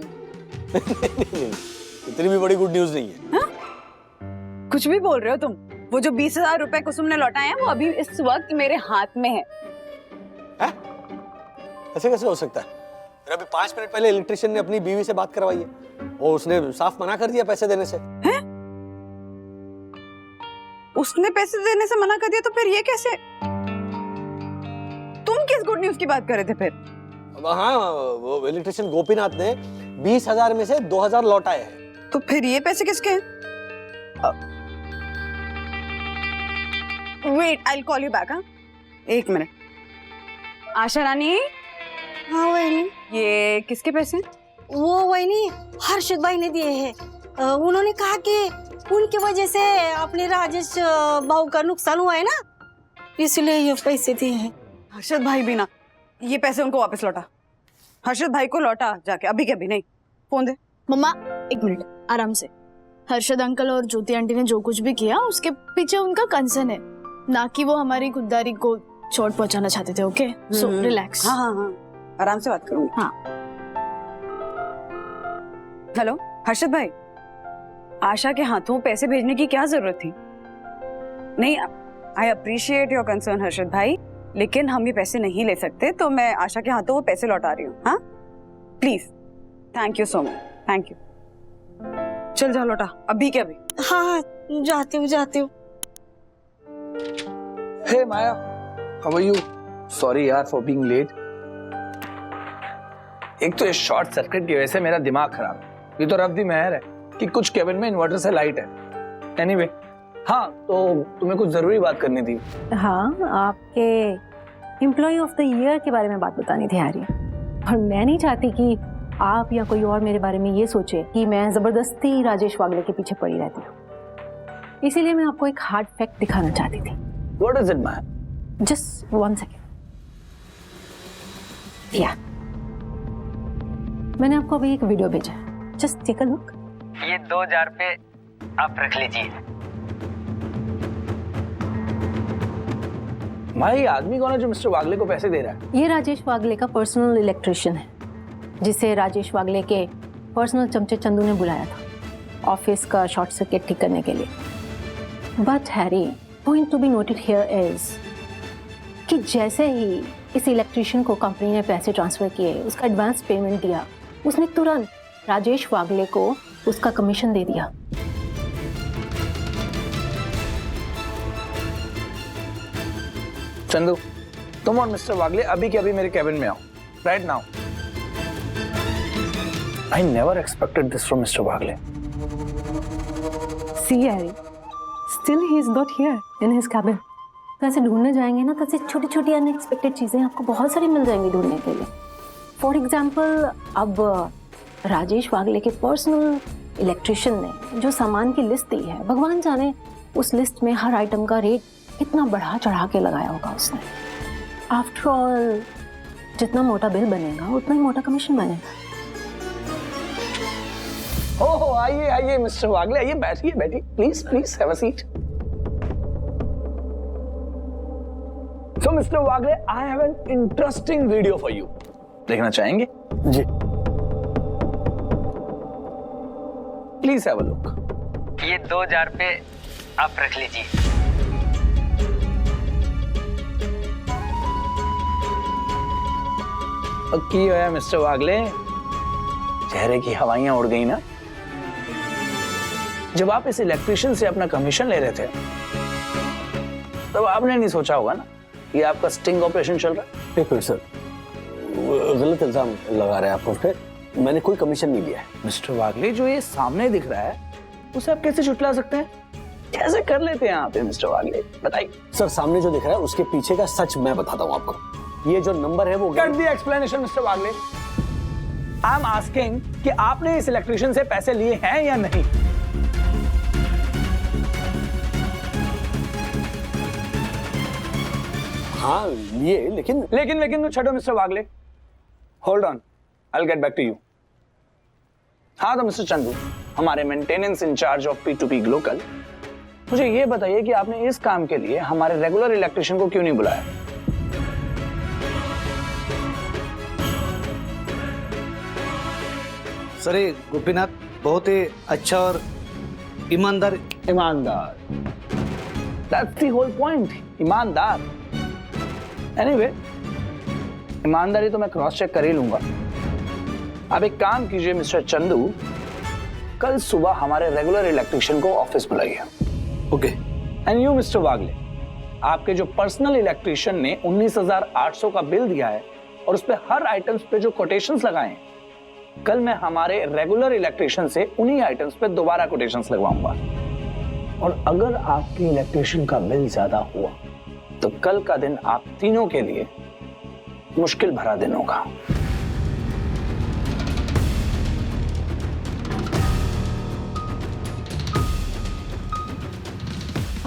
इतनी भी बड़ी गुड न्यूज़ नहीं है। कुछ भी बोल रहे हो तुम। वो जो 20,000 रुपए कुसुम ने लौटाए हैं वो अभी इस वक्त मेरे हाथ में है। ऐसे कैसे हो सकता है? फिर अभी 5 मिनट पहले इलेक्ट्रिशियन ने अपनी बीवी से बात करवाई है और उसने साफ मना कर दिया पैसे देने से। हैं? उसने पैसे देने से मना कर दिया, तो फिर ये कैसे? तुम किस गुड न्यूज की बात कर रहे थे फिर? हाँ, वो इलेक्ट्रिशियन गोपीनाथ ने 20,000 में से 2,000 लौटाए हैं। तो फिर ये पैसे किसके हैं? Wait, I will call you back. हाँ, एक मिनट। आशा रानी। हाँ वही, ये किसके पैसे? वो वही हर्षद भाई ने दिए हैं। उन्होंने कहा कि उनकी वजह से अपने राजेश बाबू का नुकसान हुआ है ना, इसलिए ये पैसे दिए हैं। हर्षद भाई भी ना, ये पैसे उनको वापस लौटा। हर्षद भाई को लौटा जाके, अभी के अभी नहीं। फोन दे। मम्मा एक मिनट, आराम से। हर्षद अंकल और ज्योति आंटी ने जो कुछ भी किया उसके पीछे उनका कंसर्न है, ना कि वो हमारी खुददारी को चोट पहुंचाना चाहते थे। Okay, so relax. हाँ हाँ हाँ, आराम से बात करूंगी। हाँ। हेलो हर्षद भाई, आशा के हाथों पैसे भेजने की क्या जरूरत थी? नहीं, I appreciate your concern Harshad भाई, लेकिन हम ये पैसे नहीं ले सकते, तो मैं आशा के हाथों वो पैसे लौटा रही हूँ। हाँ please, thank you so much, thank you. चल जा लौटा, अभी के अभी। हाँ, जाती हूँ। Hey Maya, how are you? Sorry यार for being late. एक तो ये शॉर्ट सर्किट की वजह से मेरा दिमाग खराब है। ये तो रब दी मेहर है कि कुछ केबिन में इन्वर्टर से लाइट है। Anyway, हाँ तो तुम्हें कुछ जरूरी बात करनी थी। हाँ, आपके एम्प्लॉय ऑफ द ईयर के बारे में बात बतानी थी हैरी, और मैं नहीं चाहती कि आप या कोई और मेरे बारे में ये सोचे कि मैं जबरदस्ती राजेश वागले के पीछे पड़ी रहती हूँ। इसीलिए मैं आपको एक हार्ड फैक्ट दिखाना चाहती थी। What is it, Maya? Just 1 second. Yeah. मैंने आपको अभी एक वीडियो भेजा है। Just take a look. ये 2,000 पे आप रख लीजिए। माया, ये आदमी कौन है जो मिस्टर वागले को पैसे दे रहा है? ये राजेश वागले का पर्सनल इलेक्ट्रिशियन है, जिसे राजेश वागले के पर्सनल चमचे चंदू ने बुलाया था ऑफिस का शॉर्ट सर्किट ठीक करने के लिए। But Harry, point to be noted here is कि जैसे ही इस इलेक्ट्रिशियन को कंपनी ने पैसे ट्रांसफर किए, उसका एडवांस पेमेंट दिया, उसने तुरंत राजेश वागले को उसका कमीशन दे दिया। चंदू, तुम और मिस्टर वागले अभी के अभी मेरे कैबिन में आओ, right now. I never expected this from Mr. Wagle. See, Harry, still he is not here in his cabin. तो ऐसे ढूंढने जाएंगे ना तो ऐसे छोटी छोटी अनएक्सपेक्टेड चीज़ें आपको बहुत सारी मिल जाएंगी ढूंढने के लिए। फॉर एग्जाम्पल, अब राजेश वागले के पर्सनल इलेक्ट्रिशियन ने जो सामान की लिस्ट दी है, भगवान जाने उस लिस्ट में हर आइटम का रेट कितना बढ़ा चढ़ा के लगाया होगा उसने। आफ्टर ऑल जितना मोटा बिल बनेगा उतना ही मोटा कमीशन बनेगा। हो आइए आइए मिस्टर वागले, आइए बैठिए बैठिए, please please have a seat. So mister Wagle, I have an interesting video for you. देखना चाहेंगे? जी। Please have a look. ये 2000 पे आप रख लीजिए। की होया मिस्टर वागले, चेहरे की हवाइयां उड़ गई ना? जब आप इस इलेक्ट्रिशियन से अपना कमीशन ले रहे थे तब आपने नहीं सोचा होगा ना कि आपका स्टिंग ऑपरेशन चल रहा है? एक मिनट सर, गलत इल्जाम लगा रहे हैं आप उस पे। मैंने कोई कमीशन नहीं लिया है। मिस्टर वागले, जो ये सामने दिख रहा है उसे आप कैसे झुटला सकते हैं? कैसे कर लेते हैं आप ये मिस्टर वागले, बताइए। सर, सामने जो दिख रहा है उसके पीछे का सच मैं बताता हूँ आपको। ये जो नंबर है वो cut the explanation mister Wagle. I am asking कि आपने इस इलेक्ट्रिशियन से पैसे लिए हैं या नहीं? हाँ लिए, लेकिन तो छठो mister Wagle, hold on, I will get back to you. हाँ तो मिस्टर चंदू, हमारे maintenance in charge of P2P Glocal, मुझे ये बताइए कि आपने इस काम के लिए हमारे रेगुलर इलेक्ट्रिशियन को क्यों नहीं बुलाया? सर, ये गोपीनाथ बहुत ही अच्छा और ईमानदार। दैट्स द होल पॉइंट, ईमानदार। एनीवे, ईमानदारी तो मैं क्रॉस चेक कर ही लूंगा। आप एक काम कीजिए मिस्टर चंदू, कल सुबह हमारे रेगुलर इलेक्ट्रिशियन को ऑफिस बुलाइए। ओके। एंड यू मिस्टर वागले, आपके जो पर्सनल इलेक्ट्रिशियन ने 19,800 का बिल दिया है और उस पे हर आइटम्स पे जो कोटेशंस लगाए हैं, कल मैं हमारे रेगुलर इलेक्ट्रिशियन से उन्हीं आइटम्स पे दोबारा कोटेशंस लगवाऊंगा। और अगर आपके इलेक्ट्रिशियन का बिल ज्यादा हुआ तो कल का दिन आप तीनों के लिए मुश्किल भरा दिन होगा।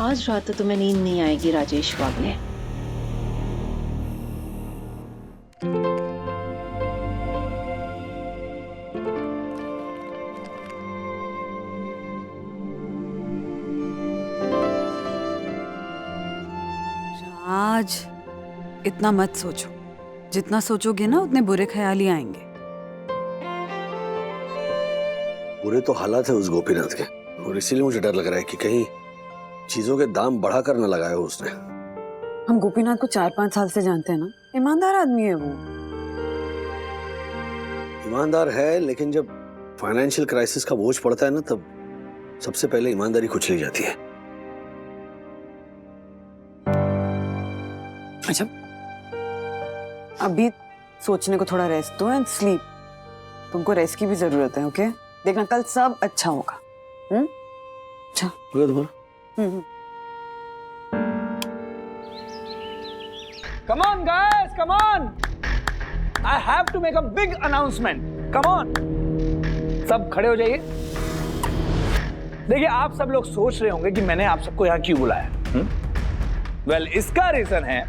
आज रात तो तुम्हें नींद नहीं आएगी राजेश वागले। आज इतना मत सोचो, जितना सोचोगे ना उतने बुरे ख्याल ही आएंगे। बुरे तो हालात है उस गोपीनाथ के, और इसीलिए मुझे डर लग रहा है कि कहीं चीजों के दाम बढ़ाकर न लगाए हो उसने। हम गोपीनाथ को 4-5 साल से जानते हैं ना, ईमानदार आदमी है वो। ईमानदार है, लेकिन जब फाइनेंशियल क्राइसिस का बोझ पड़ता है ना, तब सबसे पहले ईमानदारी कुचली जाती है। अच्छा, अभी सोचने को थोड़ा रेस्ट दो एंड स्लीप। तुमको रेस्ट की भी जरूरत है, ओके? देखना कल सब अच्छा होगा। अच्छा Come on guys, come on! I have to make a big announcement. Come on! सब खड़े हो जाइए। देखिए, आप सब लोग सोच रहे होंगे कि मैंने आप सबको यहाँ क्यों बुलाया। वेल, इसका रीजन है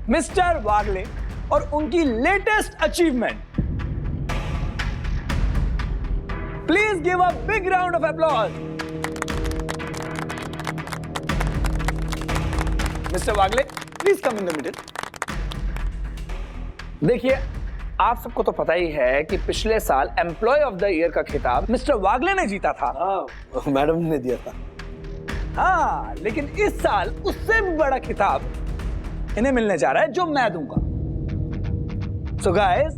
मिस्टर वागले और उनकी latest achievement. Please give a big round of applause. Mister Wagle, please come in the middle. देखिए, आप सबको तो पता ही है कि पिछले साल एम्प्लॉय ऑफ द ईयर का खिताब मिस्टर वागले ने जीता था। मैडम ने दिया था। हाँ, लेकिन इस साल उससे भी बड़ा खिताब इन्हें मिलने जा रहा है, जो मैं दूंगा। So guys,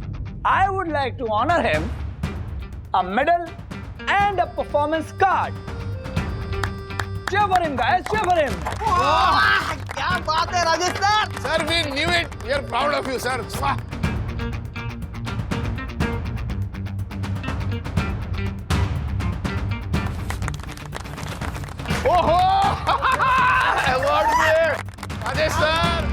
I would like to honor him a medal and a performance card. Cheer for him, guys, cheer for him. क्या बात है Rajesh sir. Sir, we knew it. We are proud of you, sir. ओहो, award में Rajesh sir.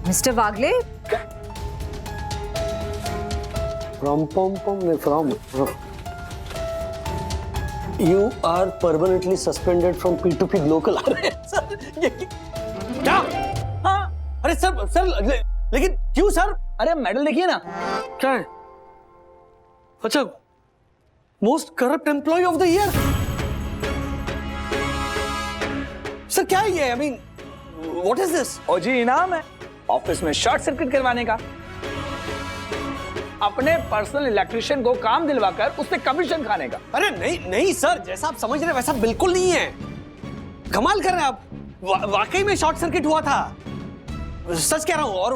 Mister Wagle, from you are permanently suspended from P2P local. अरे sir ये क्या? हाँ अरे सर लेकिन क्यों सर? अरे मेडल देखिए ना। क्या है? अच्छा, most corrupt employee of the year. Sir क्या है ये? I mean, what is this? और जी इनाम है ऑफिस में शॉर्ट सर्किट करवाने का। अपने पर्सनल इलेक्ट्रिशियन को काम दिलवाकर उससे कमीशन खाने का। अरे नहीं सर, जैसा आप समझ रहे हैं वैसा बिल्कुल नहीं है। कमाल कर रहे हैं आप। वाकई में शॉर्ट सर्किट हुआ था, सच कह रहा हूँ। और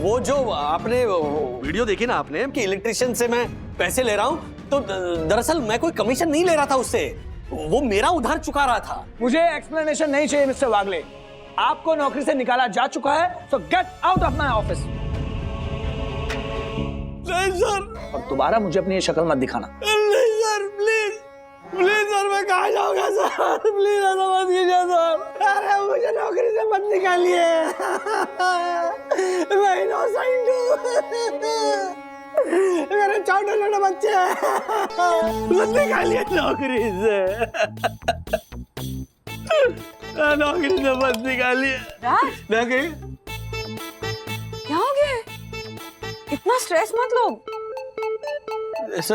वो जो आपने वीडियो देखी ना आपने कि इलेक्ट्रिशियन से मैं पैसे ले रहा हूँ, तो दरअसल मैं कोई कमीशन नहीं ले रहा था उससे, वो मेरा उधार चुका रहा था। मुझे एक्सप्लेनेशन नहीं चाहिए मिस्टर वागले। आपको नौकरी से निकाला जा चुका है, so get out of my office। नहीं सर। और दोबारा मुझे अपनी ये शक्ल मत दिखाना। नहीं सर, प्लीज सर, मैं कहाँ जाऊंगा सर? प्लीज ऐसा मत कीजिए सर। अरे मुझे नौकरी से मत निकालिए, मैं इनोसेंट हूँ, मेरे छोटे बच्चे हैं, मत निकालिए नौकरी से, नौकरी से मत निकालिए। राज, क्या हो गया? इतना स्ट्रेस मत लो। ऐसे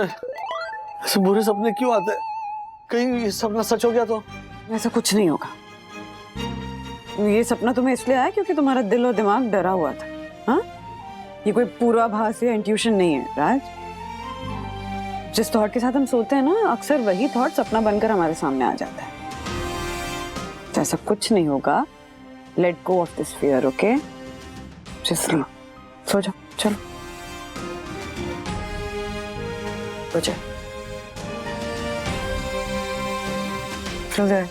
बुरे सपने क्यों आते हैं? कहीं ये सपना सच हो गया तो? ऐसा कुछ नहीं होगा। ये सपना तुम्हें इसलिए आया क्योंकि तुम्हारा दिल और दिमाग डरा हुआ था। हाँ, ये कोई पूर्वाभास या इंट्यूशन नहीं है राज। जिस थॉट के साथ हम सोते हैं ना, अक्सर वही थॉट सपना बनकर हमारे सामने आ जाता है। तो ऐसा कुछ नहीं होगा। Let go of this fear, okay? Just sleep, सो जाओ, चलो सो जाओ। सो जाओ।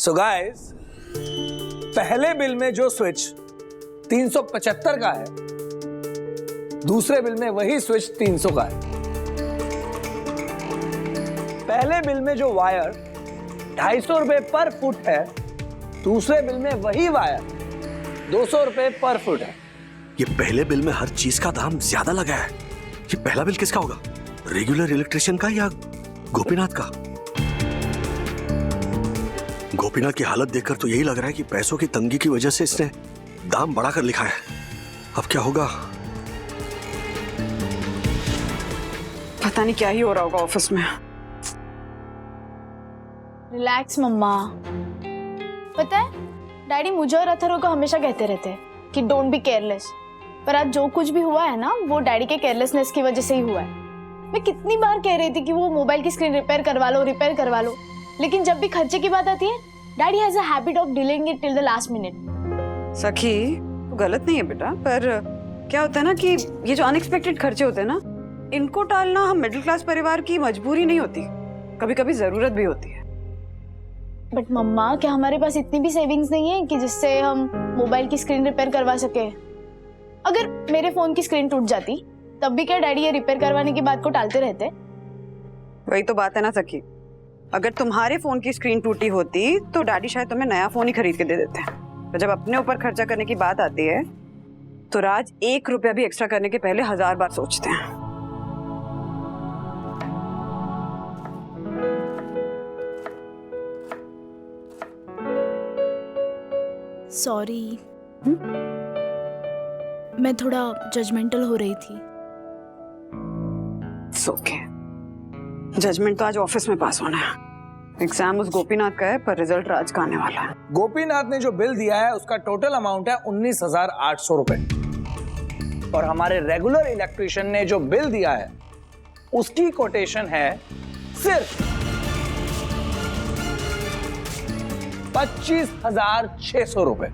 So guys, पहले बिल में जो स्विच 375 का है, दूसरे बिल में वही स्विच 300 का है। पहले बिल में जो वायर 250 रुपए पर फुट है, दूसरे बिल में वही वायर 200 रुपए पर फुट है। ये पहले बिल में हर चीज का दाम ज्यादा लगा है। ये पहला बिल किसका होगा? रेगुलर इलेक्ट्रिशियन का या गोपीनाथ का? गोपीनाथ की हालत देखकर तो यही लग रहा है कि पैसों की तंगी की वजह से इसने दाम बढ़ाकर लिखा है। अब क्या होगा? पता नहीं क्या ही हो रहा होगा ऑफिस में। रिलैक्स मम्मा। पता है डैडी मुझे और अथर्व को हमेशा कहते रहते हैं कि डोंट बी केयरलेस, पर आज जो कुछ भी हुआ है ना, वो डैडी के केयरलेसनेस की वजह से ही हुआ है। मैं कितनी बार कह रही थी कि वो मोबाइल की स्क्रीन रिपेयर करवा लो, लेकिन जब भी खर्चे की बात आती है, daddy has a habit of delaying it till the last minute. सखी, तो गलत नहीं है बेटा, पर क्या होता है ना कि ये जो अनएक्सपेक्टेड खर्चे होते हैं ना, इनको टालना हम मिडिल क्लास परिवार की मजबूरी नहीं होती, कभी कभी जरूरत भी होती है। बट मम्मा, क्या हमारे पास इतनी भी सेविंग्स नहीं है कि जिससे हम मोबाइल की स्क्रीन रिपेयर करवा सके? अगर मेरे फोन की स्क्रीन टूट जाती तब भी क्या डैडी ये रिपेयर करवाने की बात को टालते रहते? वही तो बात है ना सखी, अगर तुम्हारे फोन की स्क्रीन टूटी होती तो डैडी शायद तुम्हें नया फोन ही खरीद के दे देते हैं। तो जब अपने ऊपर खर्चा करने की बात आती है तो राज 1 रुपया भी एक्स्ट्रा करने के पहले 1000 बार सोचते हैं। सॉरी, मैं थोड़ा जजमेंटल हो रही थी। ओके, जजमेंट तो आज ऑफिस में पास होना है। एग्जाम उस गोपीनाथ का है, पर रिजल्ट राज का आने वाला है। गोपीनाथ ने जो बिल दिया है उसका टोटल अमाउंट है 19,800 रुपए, और हमारे रेगुलर इलेक्ट्रिशियन ने जो बिल दिया है उसकी कोटेशन है सिर्फ 25,600 रुपए।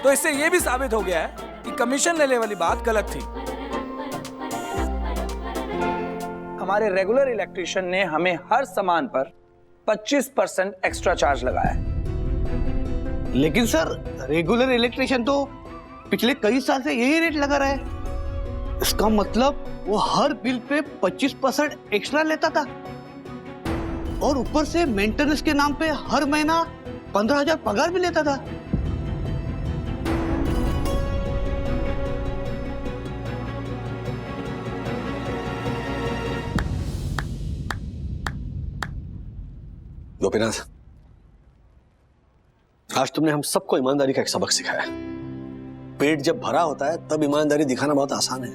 तो इससे यह भी साबित हो गया है कि कमीशन लेने वाली बात गलत थी। हमारे रेगुलर इलेक्ट्रिशियन ने हमें हर सामान पर 25% एक्स्ट्रा चार्ज लगाया है। लेकिन सर रेगुलर इलेक्ट्रिशियन तो पिछले कई साल से यही रेट लगा रहा है। इसका मतलब वो हर बिल पे 25% एक्स्ट्रा लेता था और ऊपर से मेंटेनेंस के नाम पे हर महीना 15,000 पगार भी लेता था। गोपीनाथ, आज तुमने हम सबको ईमानदारी का एक सबक सिखाया। पेट जब भरा होता है तब ईमानदारी दिखाना बहुत आसान है,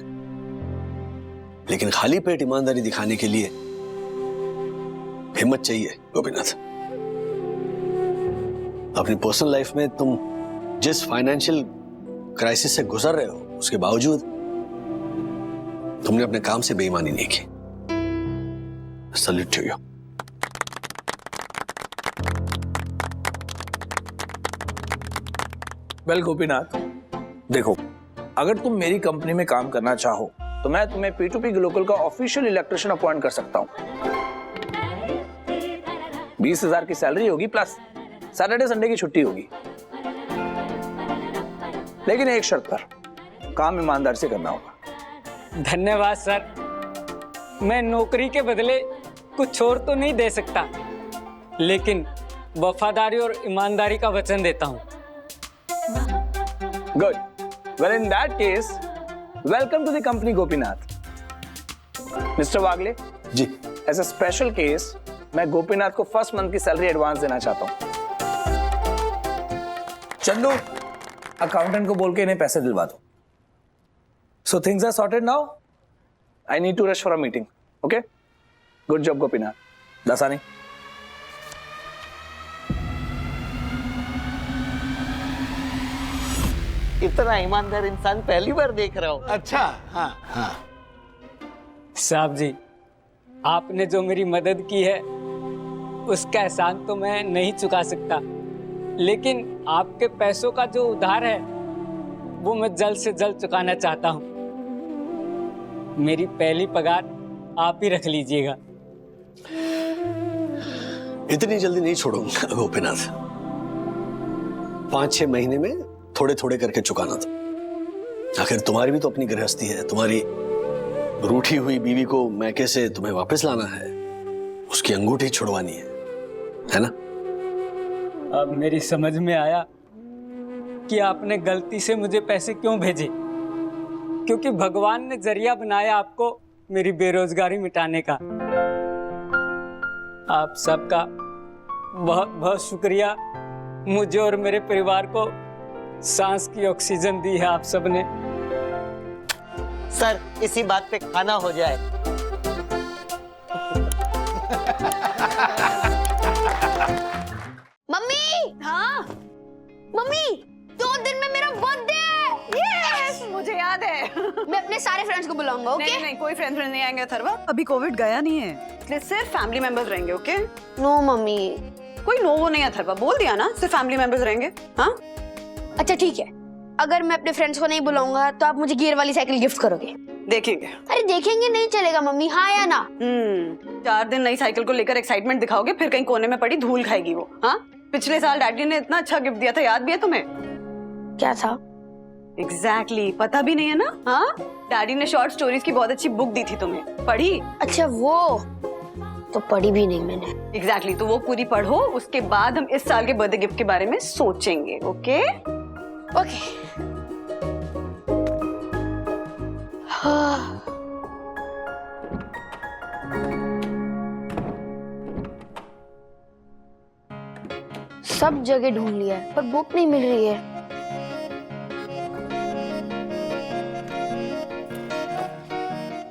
लेकिन खाली पेट ईमानदारी दिखाने के लिए हिम्मत चाहिए। गोपीनाथ, अपनी पर्सनल लाइफ में तुम जिस फाइनेंशियल क्राइसिस से गुजर रहे हो, उसके बावजूद तुमने अपने काम से बेईमानी नहीं की। Salute to you. Well Gopinath, देखो, अगर तुम मेरी कंपनी में काम करना चाहो तो मैं तुम्हें P2P ग्लोबल का ऑफिशियल इलेक्ट्रिशियन अपॉइंट कर सकता हूं। 20,000 की सैलरी होगी, प्लस सैटरडे संडे की छुट्टी होगी, लेकिन एक शर्त पर, काम ईमानदार से करना होगा। धन्यवाद सर, मैं नौकरी के बदले कुछ और तो नहीं दे सकता, लेकिन वफादारी और ईमानदारी का वचन देता हूं। Good. Well, in that case, welcome to the company, Gopinath. Mister Wagle ji, as a special case मैं गोपीनाथ को फर्स्ट मंथ की सैलरी एडवांस देना चाहता हूं। चंदू, अकाउंटेंट को बोल के इन्हें पैसे दिलवा दो। So things are sorted now. I need to rush for a meeting. Okay? Good job, Gopinath. Dasani. इतना ईमानदार इंसान पहली बार देख रहा हूँ। अच्छा, हाँ हाँ। साहब जी, आपने जो मेरी मदद की है उसका एहसान तो मैं नहीं चुका सकता, लेकिन आपके पैसों का जो उधार है वो मैं जल्द से जल्द चुकाना चाहता हूँ। मेरी पहली पगार आप ही रख लीजिएगा। इतनी जल्दी नहीं छोड़ूंगा गोपीनाथ। 5-6 महीने में थोड़े थोड़े करके चुकाना था। आखिर तुम्हारी भी तो अपनी गृहस्थी है, तुम्हारी रूठी हुई बीवी को मैके से तुम्हें वापस लाना है, उसकी अंगूठी छुड़वानी है ना? अब मेरी समझ में आया कि आपने गलती से मुझे पैसे क्यों भेजे, क्योंकि भगवान ने जरिया बनाया आपको मेरी बेरोजगारी मिटाने का। आप सबका बहुत बहुत शुक्रिया। मुझे और मेरे परिवार को सांस की ऑक्सीजन दी है आप सबने। सर, इसी बात पे खाना हो जाए। मम्मी, हाँ मम्मी, 2 दिन में मेरा बर्थडे है। यस, मुझे याद है। मैं अपने सारे फ्रेंड्स को बुलाऊंगा, ओके? नहीं नहीं, कोई फ्रेंड नहीं आएंगे अथर्वा। अभी कोविड गया नहीं है, इसलिए सिर्फ फैमिली मेंबर्स रहेंगे, ओके? No mummy. कोई नो वो नहीं अथर्वा, बोल दिया ना, सिर्फ फैमिली मेंबर्स रहेंगे। हाँ अच्छा ठीक है, अगर मैं अपने फ्रेंड्स को नहीं बुलाऊंगा तो आप मुझे गियर वाली साइकिल गिफ्ट करोगे? देखेंगे। अरे देखेंगे नहीं चलेगा मम्मी, हाँ या ना? 4 दिन नई साइकिल को लेकर एक्साइटमेंट दिखाओगे, फिर कहीं कोने में पड़ी धूल खाएगी वो। हाँ, पिछले साल डैडी ने इतना अच्छा गिफ्ट दिया था, याद भी है तुम्हें? क्या था? एग्जैक्टली, पता भी नहीं है ना? हाँ, डैडी ने शॉर्ट स्टोरीज की बहुत अच्छी बुक दी थी तुम्हें, पढ़ी? अच्छा वो तो पढ़ी भी नहीं मैंने। एग्जैक्टली, तो वो पूरी पढ़ो, उसके बाद हम इस साल के बर्थडे गिफ्ट के बारे में सोचेंगे, ओके? ओके। हाँ। सब जगह ढूंढ लिया है पर बुक नहीं मिल रही है।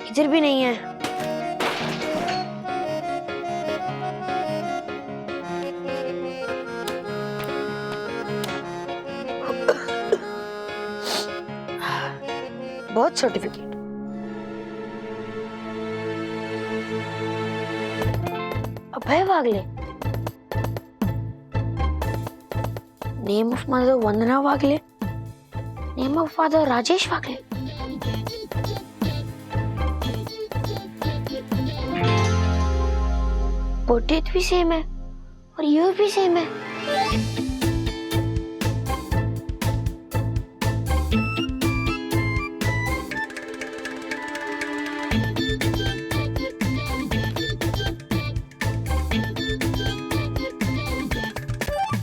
इधर भी नहीं है। बहुत certificate. Abhay Wagle, name of mother Vandana Wagle, name of father Rajesh Wagle. Birthday भी सेम है, और ये भी सेम है।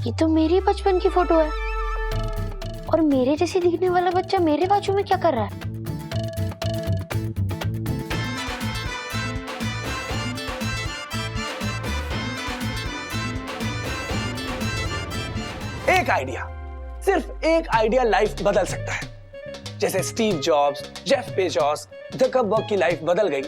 ये तो मेरी बचपन की फोटो है और मेरे जैसे दिखने वाला बच्चा मेरे बाजू में क्या कर रहा है? एक आइडिया, सिर्फ एक आइडिया लाइफ बदल सकता है। जैसे Steve jobs, Jeff Bezos, Zuckerberg की लाइफ बदल गई,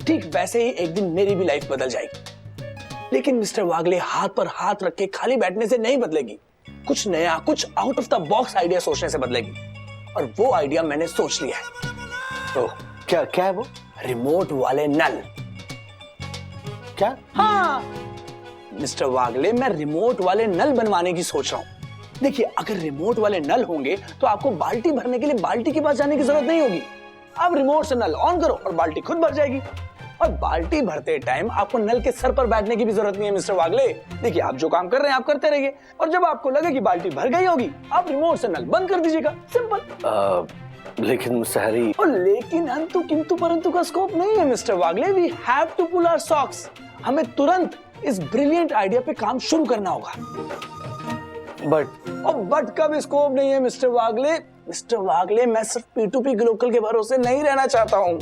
ठीक वैसे ही एक दिन मेरी भी लाइफ बदल जाएगी। लेकिन मिस्टर वागले हाथ पर हाथ रख के खाली बैठने से नहीं बदलेगी। कुछ नया, कुछ out of the box idea सोचने से बदलेगी। और वो आइडिया मैंने सोच लिया है। तो क्या है वो? रिमोट वाले नल। क्या? हाँ मिस्टर वागले, मैं रिमोट वाले नल बनवाने की सोच रहा हूँ। देखिए, अगर रिमोट वाले नल होंगे तो आपको बाल्टी भरने के लिए बाल्टी के पास जाने की जरूरत नहीं होगी। आप रिमोट से नल ऑन करो और बाल्टी खुद भर जाएगी। और बाल्टी भरते टाइम आपको नल के सर पर बैठने की भी जरूरत नहीं है मिस्टर वागले। देखिए, आप जो काम कर रहे हैं आप करते रहिए, और जब आपको लगे कि बाल्टी भर गई होगी आप रिमोट से नल बंद कर दीजिएगा। सिंपल। लेकिन मिस्टर हैरी, और लेकिन अंतु किंतु परंतु का स्कोप नहीं है mister Wagle. We have to pull our socks. हमें तुरंत इस ब्रिलियंट आइडिया पे काम शुरू करना होगा। बट का भी स्कोप नहीं है मिस्टर वागले। मिस्टर वागले, मैं सिर्फ P2P ग्लोकल के भरोसे नहीं रहना चाहता हूँ।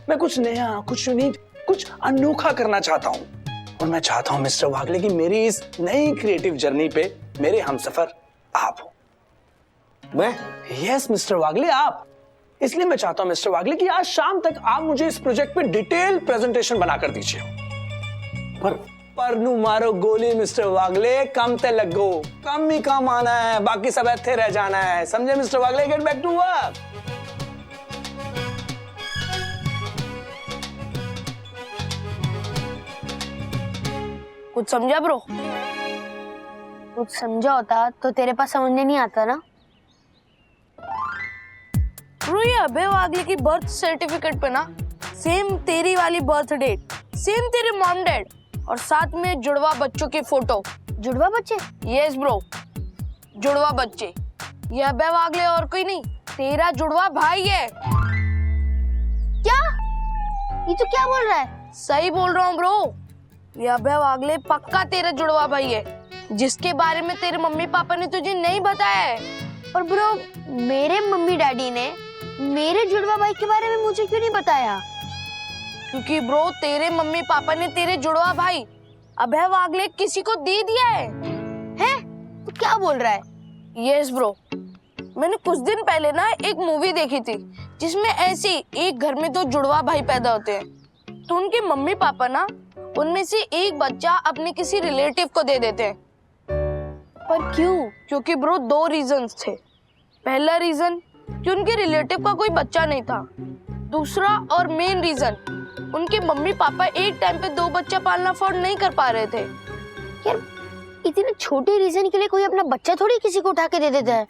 मैं कुछ नया, कुछ यूनिक, कुछ अनोखा करना चाहता हूँ। और मैं चाहता हूँ मिस्टर वागले कि मेरी इस नई क्रिएटिव जर्नी पे मेरे हमसफर आप हो। मैं? यस मिस्टर वागले, आप। इसलिए मैं चाहता हूँ मिस्टर वागले कि आज शाम तक आप मुझे इस प्रोजेक्ट पे डिटेल प्रेजेंटेशन बनाकर दीजिए। पर नु मारो गोली मिस्टर वागले, कम ते लगो, कम ही काम आना है, बाकी सब ऐसे रह जाना है। समझे mister Wagle? Get back to work. कुछ समझा ब्रो? कुछ समझा होता तो तेरे पास समझने नहीं आता ना। ब्रो, ये अभय वागले की बर्थ सर्टिफिकेट पे ना सेम तेरी वाली बर्थ डेट, सेम तेरे मॉम डैड और साथ में जुड़वा बच्चों की फोटो। जुड़वा बच्चे? यस ब्रो, जुड़वा बच्चे। ये अभय वागले और कोई नहीं, तेरा जुड़वा भाई है। क्या? ये तो क्या बोल रहा है? सही बोल रहा हूँ ब्रो। ये अभय वागले पक्का तेरा जुड़वा भाई है, जिसके बारे में तेरे मम्मी पापा ने तुझे नहीं बताया है। और ब्रो, मेरे मम्मी डैडी ने मेरे जुड़वा भाई के बारे में मुझे क्यों नहीं बताया? क्योंकि ब्रो, तेरे मम्मी पापा ने तेरे जुड़वा भाई अभय वागले किसी को दे दिया है। हैं? तू क्या बोल रहा है? यस ब्रो, मैंने कुछ दिन पहले ना एक मूवी देखी थी जिसमें ऐसे एक घर में दो जुड़वा भाई पैदा होते हैं। तो उनके मम्मी पापा ना उनमें से एक बच्चा अपने किसी रिलेटिव को दे देते हैं। पर क्यों? क्योंकि ब्रो, दो रीजंस थे। पहला रीजन कि उनके रिलेटिव का कोई बच्चा नहीं था। दूसरा और मेन रीजन, उनके मम्मी पापा एक टाइम पे दो बच्चा पालना अफोर्ड नहीं कर पा रहे थे। यार, इतने छोटे रीजन के लिए कोई अपना बच्चा थोड़ी किसी को उठा के दे देता है।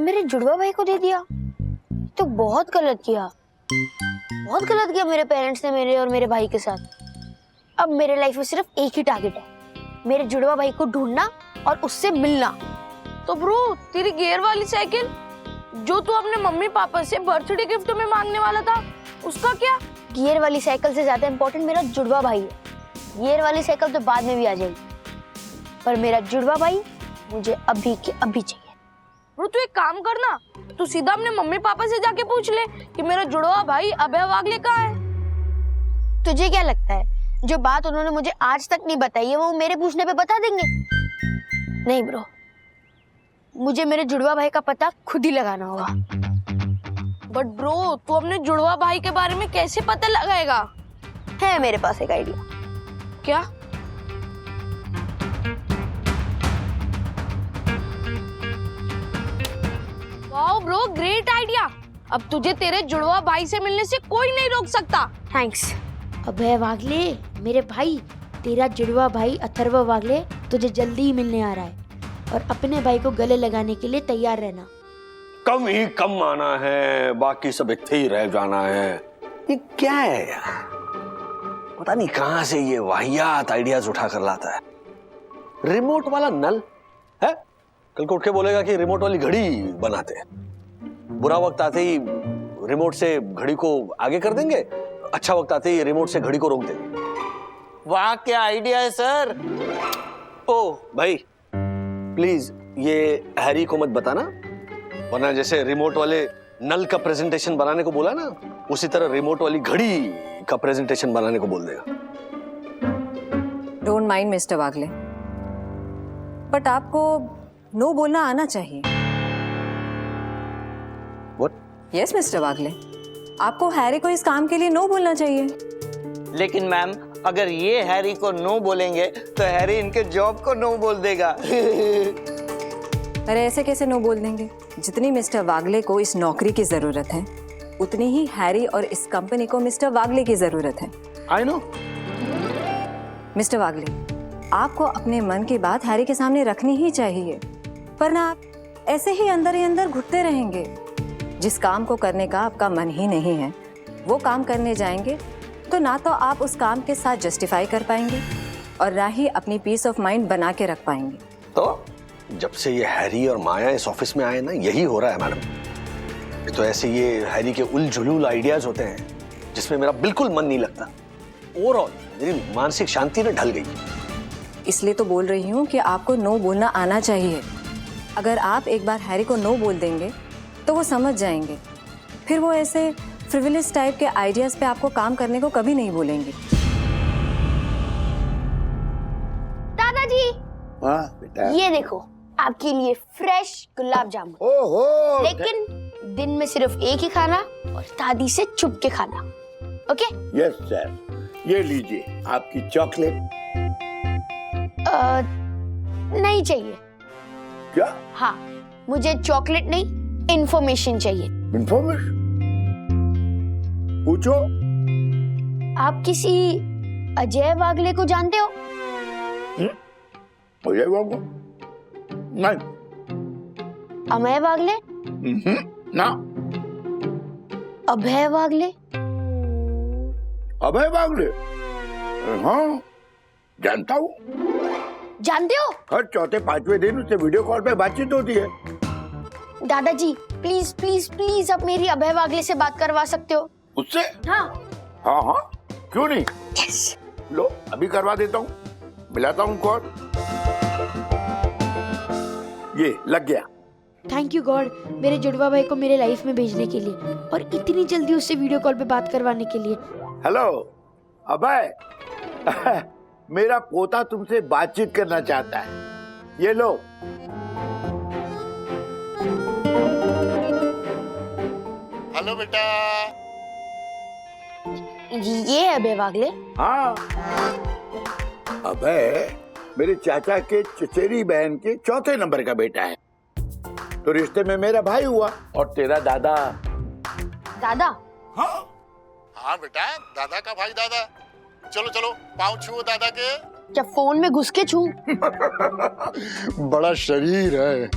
मेरे जुड़वा भाई को दे दिया तो बहुत गलत किया, बहुत गलत किया मेरे पेरेंट्स ने मेरे और मेरे भाई के साथ। अब मेरे लाइफ में सिर्फ एक ही टारगेट है, मेरे जुड़वा भाई को ढूंढना और उससे मिलना। तो ब्रो, तेरी गियर वाली साइकिल जो तू अपने मम्मी पापा से बर्थडे गिफ्ट में मांगने वाला था, उसका क्या? गियर वाली साइकिल से ज्यादा इम्पोर्टेंट मेरा जुड़वा भाई है। गियर वाली साइकिल तो बाद में भी आ जाएगी, पर मेरा जुड़वा भाई मुझे अभी के अभी चाहिए। ब्रो, तू एक काम करना, तू सीधा अपने मम्मी पापा से जाके पूछ ले कि मेरा जुड़वा भाई अभय वागले कहाँ है। तुझे क्या लगता है जो बात उन्होंने मुझे आज तक नहीं बताई है वो मेरे पूछने पे बता देंगे? नहीं ब्रो, मुझे मेरे जुड़वा भाई का पता खुद ही लगाना होगा। बट ब्रो, तू अपने जुड़वा भाई के बारे में कैसे पता लगाएगा? है मेरे पास एक आइडिया। क्या? Wow bro, great idea. अब तुझे तेरे जुड़वा भाई से मिलने से कोई नहीं रोक सकता। थैंक्स। अभय वागले, मेरे भाई, तेरा जुड़वा भाई अथर्व वागले तुझे जल्दी ही मिलने आ रहा है और अपने भाई को गले लगाने के लिए तैयार रहना। कम ही कम आना है, बाकी सब इतने ही रह जाना है। ये क्या है यार? पता नहीं कहां से ये वाहियात आइडियाज उठा कर लाता है। रिमोट वाला नल है? कल को उठ के बोलेगा कि रिमोट वाली घड़ी बनाते हैं। बुरा वक्त आते ही रिमोट से घड़ी को आगे कर देंगे, अच्छा वक्त आते ही रिमोट से घड़ी को रोक देंगे। वाह क्या आइडिया है सर। ओ भाई प्लीज ये हैरी को मत बताना, वरना जैसे रिमोट वाले नल का प्रेजेंटेशन बनाने को बोला ना, उसी तरह रिमोट वाली घड़ी का प्रेजेंटेशन बनाने को बोल देगा। Don't mind mister Wagle, but आपको नो बोलना आना चाहिए। What? यस मिस्टर वागले, आपको हैरी को इस काम के लिए नो बोलना चाहिए। लेकिन मैम अगर ये हैरी को नो बोलेंगे तो हैरी इनके जॉब को नो बोल देगा। अरे ऐसे कैसे नो बोल देंगे? जितनी मिस्टर वागले को इस नौकरी की जरूरत है, उतनी ही हैरी और इस कंपनी को मिस्टर वागले की जरूरत है। I know. मिस्टर वागले, आपको अपने मन की बात हैरी के सामने रखनी ही चाहिए, वरना आप ऐसे ही अंदर घुटते रहेंगे। जिस काम को करने का आपका मन ही नहीं है, वो काम करने जाएंगे तो ना तो आप उस काम के साथ जस्टिफाई कर पाएंगे और ना ही अपनी पीस ऑफ माइंड बना के रख पाएंगे। तो जब से ये हैरी और माया इस ऑफिस में आए ना, यही हो रहा है मैडम। तो ऐसे ये हैरी के उलझुलूल आइडियाज होते हैं जिसमें मेरा बिल्कुल मन नहीं लगता। ओवरऑल मेरी मानसिक शांति ना ढल गई। इसलिए तो बोल रही हूँ कि आपको नो बोलना आना चाहिए। अगर आप एक बार हैरी को नो बोल देंगे तो वो समझ जाएंगे, फिर वो ऐसे फ्रिविलियस टाइप के आइडियाज पे आपको काम करने को कभी नहीं बोलेंगे। दादाजी हाँ बेटा, ये देखो आपके लिए फ्रेश गुलाब जामुन। ओहो, लेकिन दिन में सिर्फ एक ही खाना और दादी से छुप के खाना। ओके? Yes sir. ये लीजिए आपकी चॉकलेट। नहीं चाहिए। क्या? हाँ, मुझे चॉकलेट नहीं, इंफॉर्मेशन चाहिए। इंफॉर्मेशन? पूछो। आप किसी अजय वागले को जानते हो? अजय वागले? नहीं। अमय वागले? ना। अभय वागले? अभय वागले? हाँ, जानता हूँ। जानते हो? हर चौथे पांचवें दिन उससे वीडियो कॉल पे बातचीत होती है। दादाजी प्लीज प्लीज प्लीज आप मेरी अभय वागले से बात करवा सकते हो? उससे? हाँ। हाँ हाँ, क्यों नहीं? लो अभी करवा देता हूँ, मिलाता हूँ कॉल। ये लग गया। थैंक यू गॉड, मेरे जुड़वा भाई को मेरे लाइफ में भेजने के लिए और इतनी जल्दी उससे वीडियो कॉल पे बात करवाने के लिए। हेलो अभय, मेरा पोता तुमसे बातचीत करना चाहता है। ये लो। हेलो बेटा। ये है अभय वागले? हाँ, अभय मेरे चाचा के चचेरी बहन के चौथे नंबर का बेटा है, तो रिश्ते में मेरा भाई हुआ और तेरा दादा। दादा? हाँ बेटा, दादा का भाई दादा। चलो चलो पाँव छुओ दादा के। क्या फोन में घुस के छू? बड़ा शरीर है।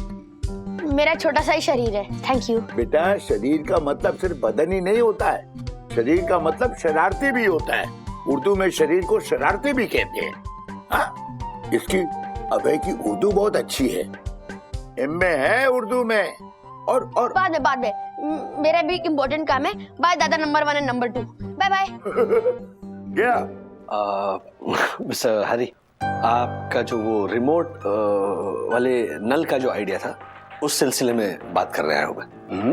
मेरा छोटा सा ही शरीर है, थैंक यू। बेटा शरीर का मतलब सिर्फ बदन ही नहीं होता है, शरीर का मतलब शरारती भी होता है। उर्दू में शरीर को शरारती भी कहते हैं। हाँ, इसकी अभय की उर्दू बहुत अच्छी है, एमए है उर्दू में। और बाद में मेरा भी इम्पोर्टेंट काम है। बाय दादा नंबर 1 और नंबर 2। Bye bye. क्या? मिस्टर हरी, आपका जो वो रिमोट वाले नल का जो आइडिया था, उस सिलसिले में बात कर रहे होगा।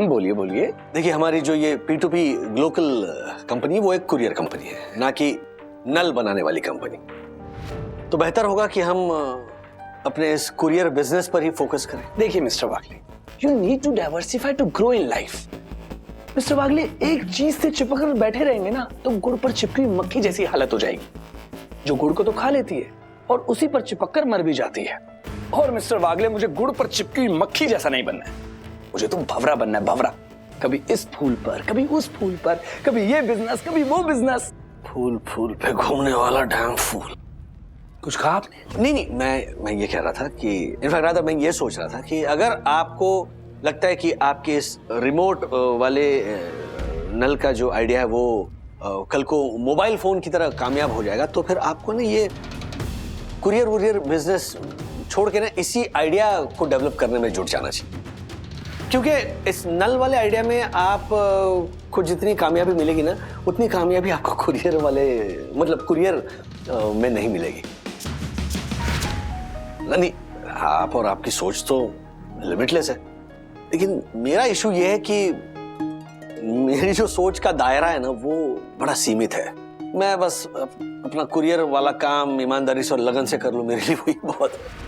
बोलिए बोलिए। देखिए हमारी जो ये P2P ग्लोबल कंपनी, वो एक कुरियर कंपनी है, ना कि नल बनाने वाली कंपनी। तो बेहतर होगा कि हम अपने इस कुरियर बिजनेस पर ही फोकस करें। देखिए mister Wagle, you need to diversify to grow in life. Mister Wagle, एक चीज से चिपक कर बैठे रहेंगे ना तो गुड़ पर चिपकी मक्खी जैसी हालत हो जाएगी, जो गुड़ को तो खा लेती है और उसी पर चिपक कर मर भी जाती है। और मिस्टर वागले, मुझे गुड़ पर चिपकी मक्खी जैसा नहीं बनना है, मुझे तो भंवरा बनना है, भंवरा। कभी इस फूल पर, कभी उस फूल पर, कभी ये बिजनेस, कभी वो बिजनेस। फूल फूल पे घूमने वाला डैम फूल। कुछ कहा आपने? नहीं, मैं ये कह रहा था कि इनफैक्ट राधा मैं ये सोच रहा था कि अगर आपको लगता है कि आपके इस रिमोट वाले नल का जो आइडिया है वो कल को मोबाइल फोन की तरह कामयाब हो जाएगा, तो फिर आपको ना ये कुरियर वुरियर बिजनेस छोड़ के ना इसी आइडिया को डेवलप करने में जुट जाना चाहिए, क्योंकि इस नल वाले आइडिया में आप को जितनी कामयाबी मिलेगी ना, उतनी कामयाबी आपको कुरियर वाले मतलब कुरियर में नहीं मिलेगी। नहीं, आप और आपकी सोच तो लिमिटलेस है, लेकिन मेरा इशू ये है कि मेरी जो सोच का दायरा है ना वो बड़ा सीमित है। मैं बस अपना कुरियर वाला काम ईमानदारी से और लगन से कर लूं, मेरे लिए वही बहुत है।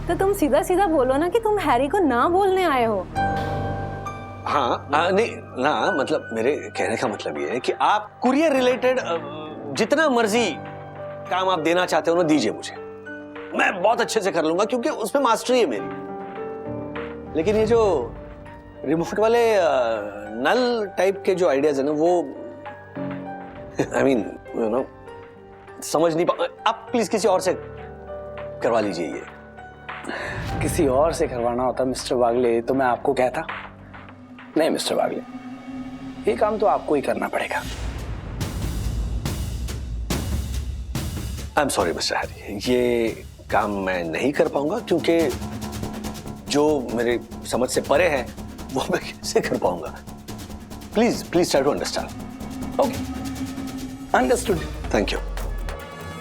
तो तुम सीधा सीधा बोलो ना कि तुम हैरी को ना बोलने आए हो। हाँ, नहीं ना, मतलब मेरे कहने का मतलब ये है कि आप कुरियर रिलेटेड जितना मर्जी काम आप देना चाहते हो ना, दीजिए मुझे, मैं बहुत अच्छे से कर लूंगा क्योंकि उसमें मास्टरी है मेरी। लेकिन ये जो रिमोट वाले नल टाइप के जो आइडियाज है ना, वो आई मीन यू नो समझ नहीं पा। आप प्लीज किसी और से करवा लीजिए। ये किसी और से करवाना होता मिस्टर वागले तो मैं आपको कहता। नहीं मिस्टर वागले, ये काम तो आपको ही करना पड़ेगा। I am sorry mister Harry, ये काम मैं नहीं कर पाऊंगा क्योंकि जो मेरे समझ से परे है वो मैं कैसे कर पाऊंगा। Please please try to understand. Okay, understood. Thank you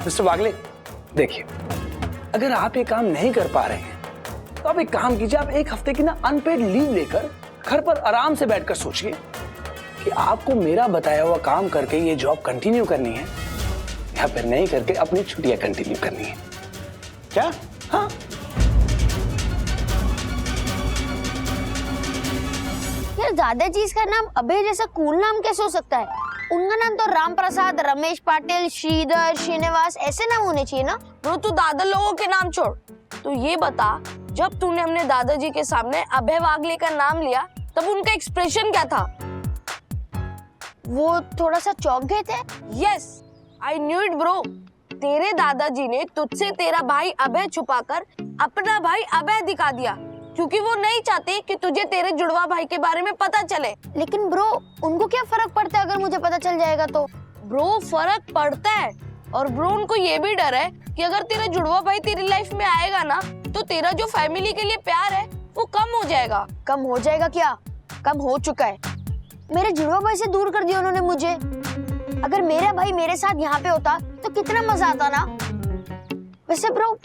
mister Wagle. देखिए, अगर आप ये काम नहीं कर पा रहे हैं तो आप एक काम कीजिए, आप एक हफ्ते की ना अनपेड लीव लेकर घर पर आराम से बैठकर सोचिए कि आपको मेरा बताया हुआ काम करके ये जॉब कंटिन्यू करनी है या फिर नहीं करके अपनी छुट्टियां कंटिन्यू करनी है। क्या? हाँ, यार दादाजी इसका नाम अभय जैसा कूल नाम कैसे हो सकता है? उनका नाम तो राम प्रसाद, रमेश पाटिल, श्रीधर, श्रीनिवास ऐसे नाम होने चाहिए ना। ब्रो तू दादा लोगों के नाम छोड़, तू ये बता, जब तूने हमने दादाजी के सामने अभय वागले का नाम लिया तब उनका एक्सप्रेशन क्या था? वो थोड़ा सा चौंक गए थे। Yes, I knew it bro. तेरे दादाजी ने तुझसे तेरा भाई अभय छुपाकर अपना भाई अभय दिखा दिया क्योंकि वो नहीं चाहते कि तुझे तेरे जुड़वा भाई के बारे में पता चले। लेकिन ब्रो उनको क्या फर्क पड़ता है अगर मुझे पता चल जाएगा तो? ब्रो फर्क पड़ता है, और ब्रो उनको ये भी डर है कि अगर तेरा जुड़वा भाई तेरी लाइफ में आएगा ना तो तेरा जो फैमिली के लिए प्यार है वो कम हो जाएगा। कम हो जाएगा क्या? कम हो चुका है। मेरे जुड़वा भाई से दूर कर दिया उन्होंने मुझे। अगर मेरा भाई मेरे साथ यहाँ पे होता तो कितना मजा आता ना। वैसे ब्रो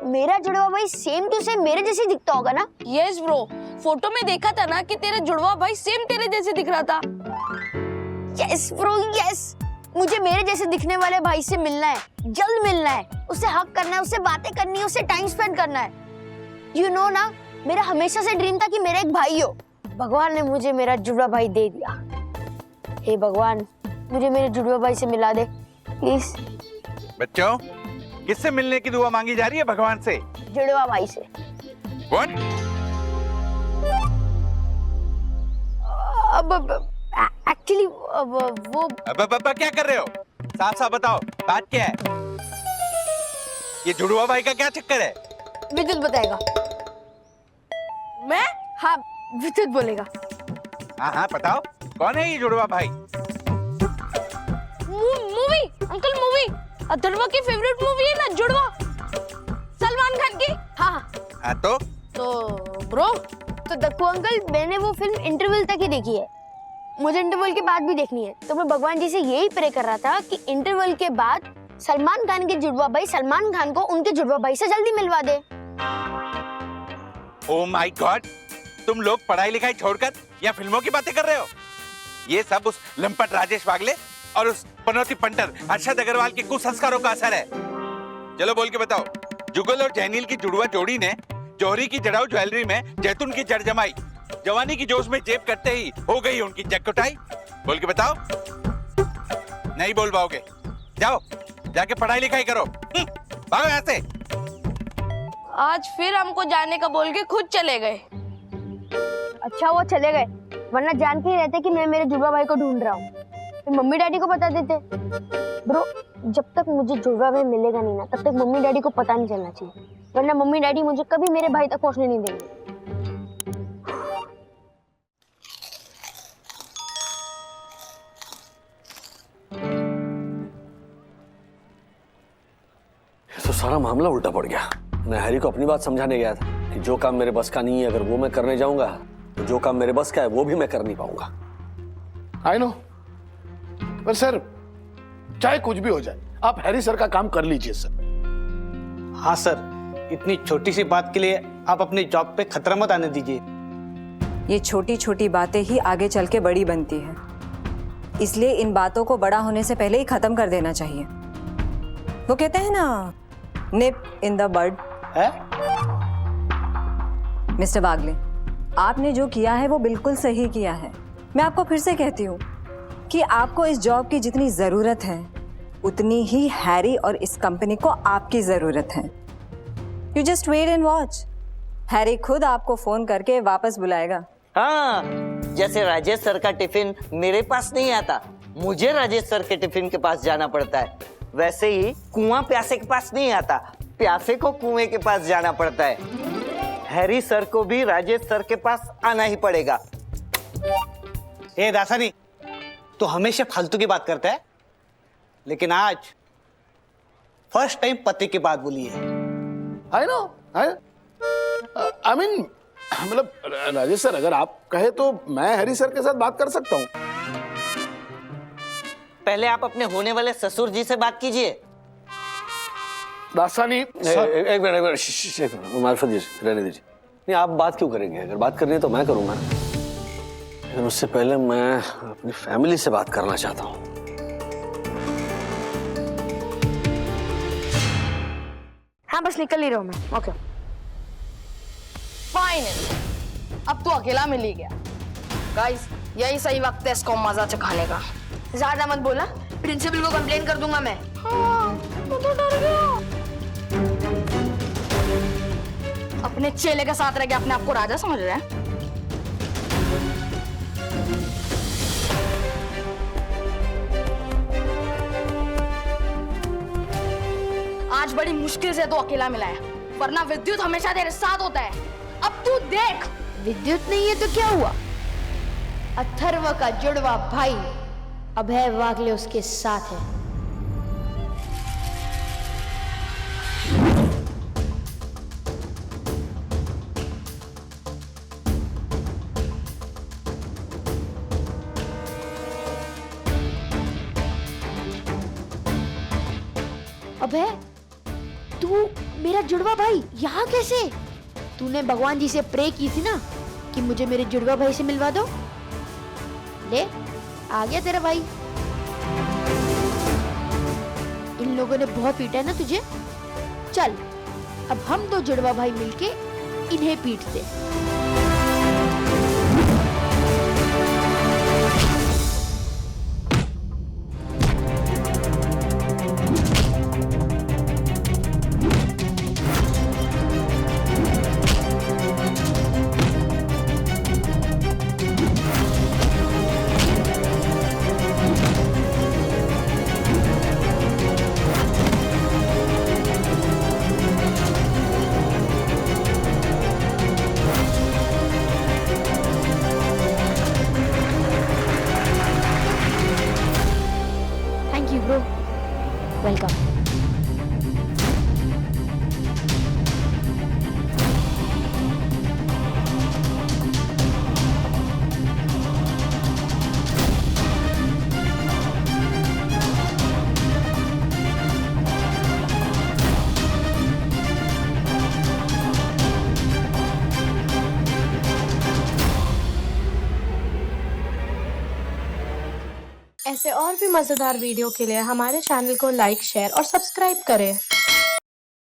मेरा जुड़वा भाई सेम टू सेम मेरे जैसे दिखता होगा ना? यस ब्रो, फोटो में देखा था ना कि तेरा जुड़वा भाई सेम तेरे जैसे दिख रहा था। यस ब्रो यस, मुझे मेरे जैसे दिखने वाले भाई से मिलना है, जल्द मिलना है, उससे हक करना है, उससे बातें करनी है, उससे टाइम स्पेंड करना है। यू नो ना, मेरा हमेशा से ड्रीम था कि मेरा एक भाई हो। भगवान ने मुझे मेरा जुड़वा भाई दे दिया। हे भगवान, मुझे मेरे जुड़वा भाई से मिला दे प्लीज। बच्चों, किससे मिलने की दुआ मांगी जा रही है भगवान से? जुड़वा भाई से। What? अब एक्चुअली वो अब क्या कर रहे हो? साफ साफ बताओ, बात क्या है? ये जुड़वा भाई का क्या चक्कर है? विद्युत बताएगा। मैं? हाँ विद्युत बोलेगा। हाँ बताओ, कौन है ये जुड़वा भाई? मूवी अंकल, मूवी अथर्वा की फेवरेट मूवी है ना जुड़वा, सलमान खान की। हाँ तो ब्रो तो दक्कू अंकल, मैंने वो फिल्म इंटरवल तक ही देखी है, मुझे इंटरवल के बाद भी देखनी है। तो मैं भगवान जी से यही प्रे कर रहा था कि इंटरवल के बाद सलमान खान के जुड़वा भाई सलमान खान को उनके जुड़वा भाई से जल्दी मिलवा दे। ओह माय गॉड, तुम लोग पढ़ाई लिखाई छोड़कर या फिल्मों की बातें कर रहे हो? ये सब उस लंपट राजेश वागले और उस पनौती पंटर अरशद अग्रवाल के कुसंस्कारों का असर है। चलो बोल के बताओ, जुगल और जैनील की जुड़वा जोड़ी ने जौहरी की जड़ाऊ ज्वेलरी में जैतून की जड़ जमाई, जवानी की जोश में जेब करते ही हो गई उनकी जगकुटाई। बोल के बताओ। नहीं बोल पाओगे? जाओ जाके पढ़ाई लिखाई करो, भागो यहाँ से। आज फिर हमको जाने का बोल के खुद चले गए। अच्छा वो चले गए, वरना जान के ही रहते कि मैं मेरे जुड़वा भाई को ढूंढ रहा हूँ, फिर मम्मी डैडी को बता देते। ब्रो जब तक मुझे जुड़वा भाई मिलेगा नहीं ना, तब तक मम्मी डैडी को पता नहीं चलना चाहिए, वरना मम्मी डैडी मुझे कभी मेरे भाई तक पहुंचने नहीं देंगे। तो सारा मामला उल्टा पड़ गया। मैं हैरी को अपनी बात समझाने गया था कि जो काम मेरे बस का नहीं है अगर वो मैं करने जाऊंगा तो जो काम मेरे बस का है वो भी मैं कर नहीं पाऊंगा। आई नो, पर सर चाहे कुछ भी हो जाए आप हैरी सर का काम कर लीजिए सर। हाँ सर, इतनी छोटी सी बात के लिए आप अपनी जॉब पे खतरा मत आने दीजिए। ये छोटी छोटी बातें ही आगे चल के बड़ी बनती है, इसलिए इन बातों को बड़ा होने से पहले ही खत्म कर देना चाहिए। वो कहते हैं ना, निप इन द बड। मिस्टर वागले, आपने जो किया है वो बिल्कुल सही किया है। मैं आपको फिर से कहती हूँ कि आपको इस जॉब की जितनी जरूरत है उतनी ही हैरी और इस कंपनी को आपकी जरूरत है। You just wait and watch, Harry खुद आपको फोन करके वापस बुलाएगा। हाँ, जैसे राजेश सर का टिफिन मेरे पास नहीं आता, मुझे राजेश सर के टिफिन के पास जाना पड़ता है, वैसे ही कुआं प्यासे के पास नहीं आता, प्यासे को कुएं के पास जाना पड़ता है। हैरी सर को भी राजेश सर के पास आना ही पड़ेगा। ए दासानी, तो हमेशा फालतू की बात करता है, लेकिन आज फर्स्ट टाइम पति की बात बोली है। आई नो, आई मीन मतलब राजेश सर अगर आप कहे तो मैं हैरी सर के साथ बात कर सकता हूँ। पहले आप अपने होने वाले ससुर जी से बात कीजिए। दासानी एक मिनट मार्फत जी रहने दीजिए। नहीं, आप बात क्यों करेंगे? अगर बात करनी है तो मैं करूंगा, लेकिन उससे पहले मैं अपनी फैमिली से बात करना चाहता हूँ। हाँ, बस निकल ही रहा हूँ मैं। ओके, फाइनली अब तो अकेला मिल ही गया। गाइस, यही सही वक्त है इसको मजा चखाने का। ज्यादा मत बोला, प्रिंसिपल को कंप्लेन कर दूंगा मैं। हाँ, मैं तो डर गया। अपने चेले के साथ रह के अपने आप को राजा समझ रहे हैं। आज बड़ी मुश्किल से तो अकेला मिला है, वरना विद्युत हमेशा तेरे साथ होता है। अब तू देख, विद्युत नहीं है तो क्या हुआ? अथर्व का जुड़वा भाई अभय वागले उसके साथ है। अभय, तू मेरा जुड़वा भाई यहाँ कैसे? तूने भगवान जी से प्रे की थी ना कि मुझे मेरे जुड़वा भाई से मिलवा दो। ले, आ गया तेरा भाई। इन लोगों ने बहुत पीटा है ना तुझे। चल, अब हम दो जुड़वा भाई मिलके इन्हें पीटते। वेलकम। ऐसे और भी मजेदार वीडियो के लिए हमारे चैनल को लाइक, शेयर और सब्सक्राइब करें।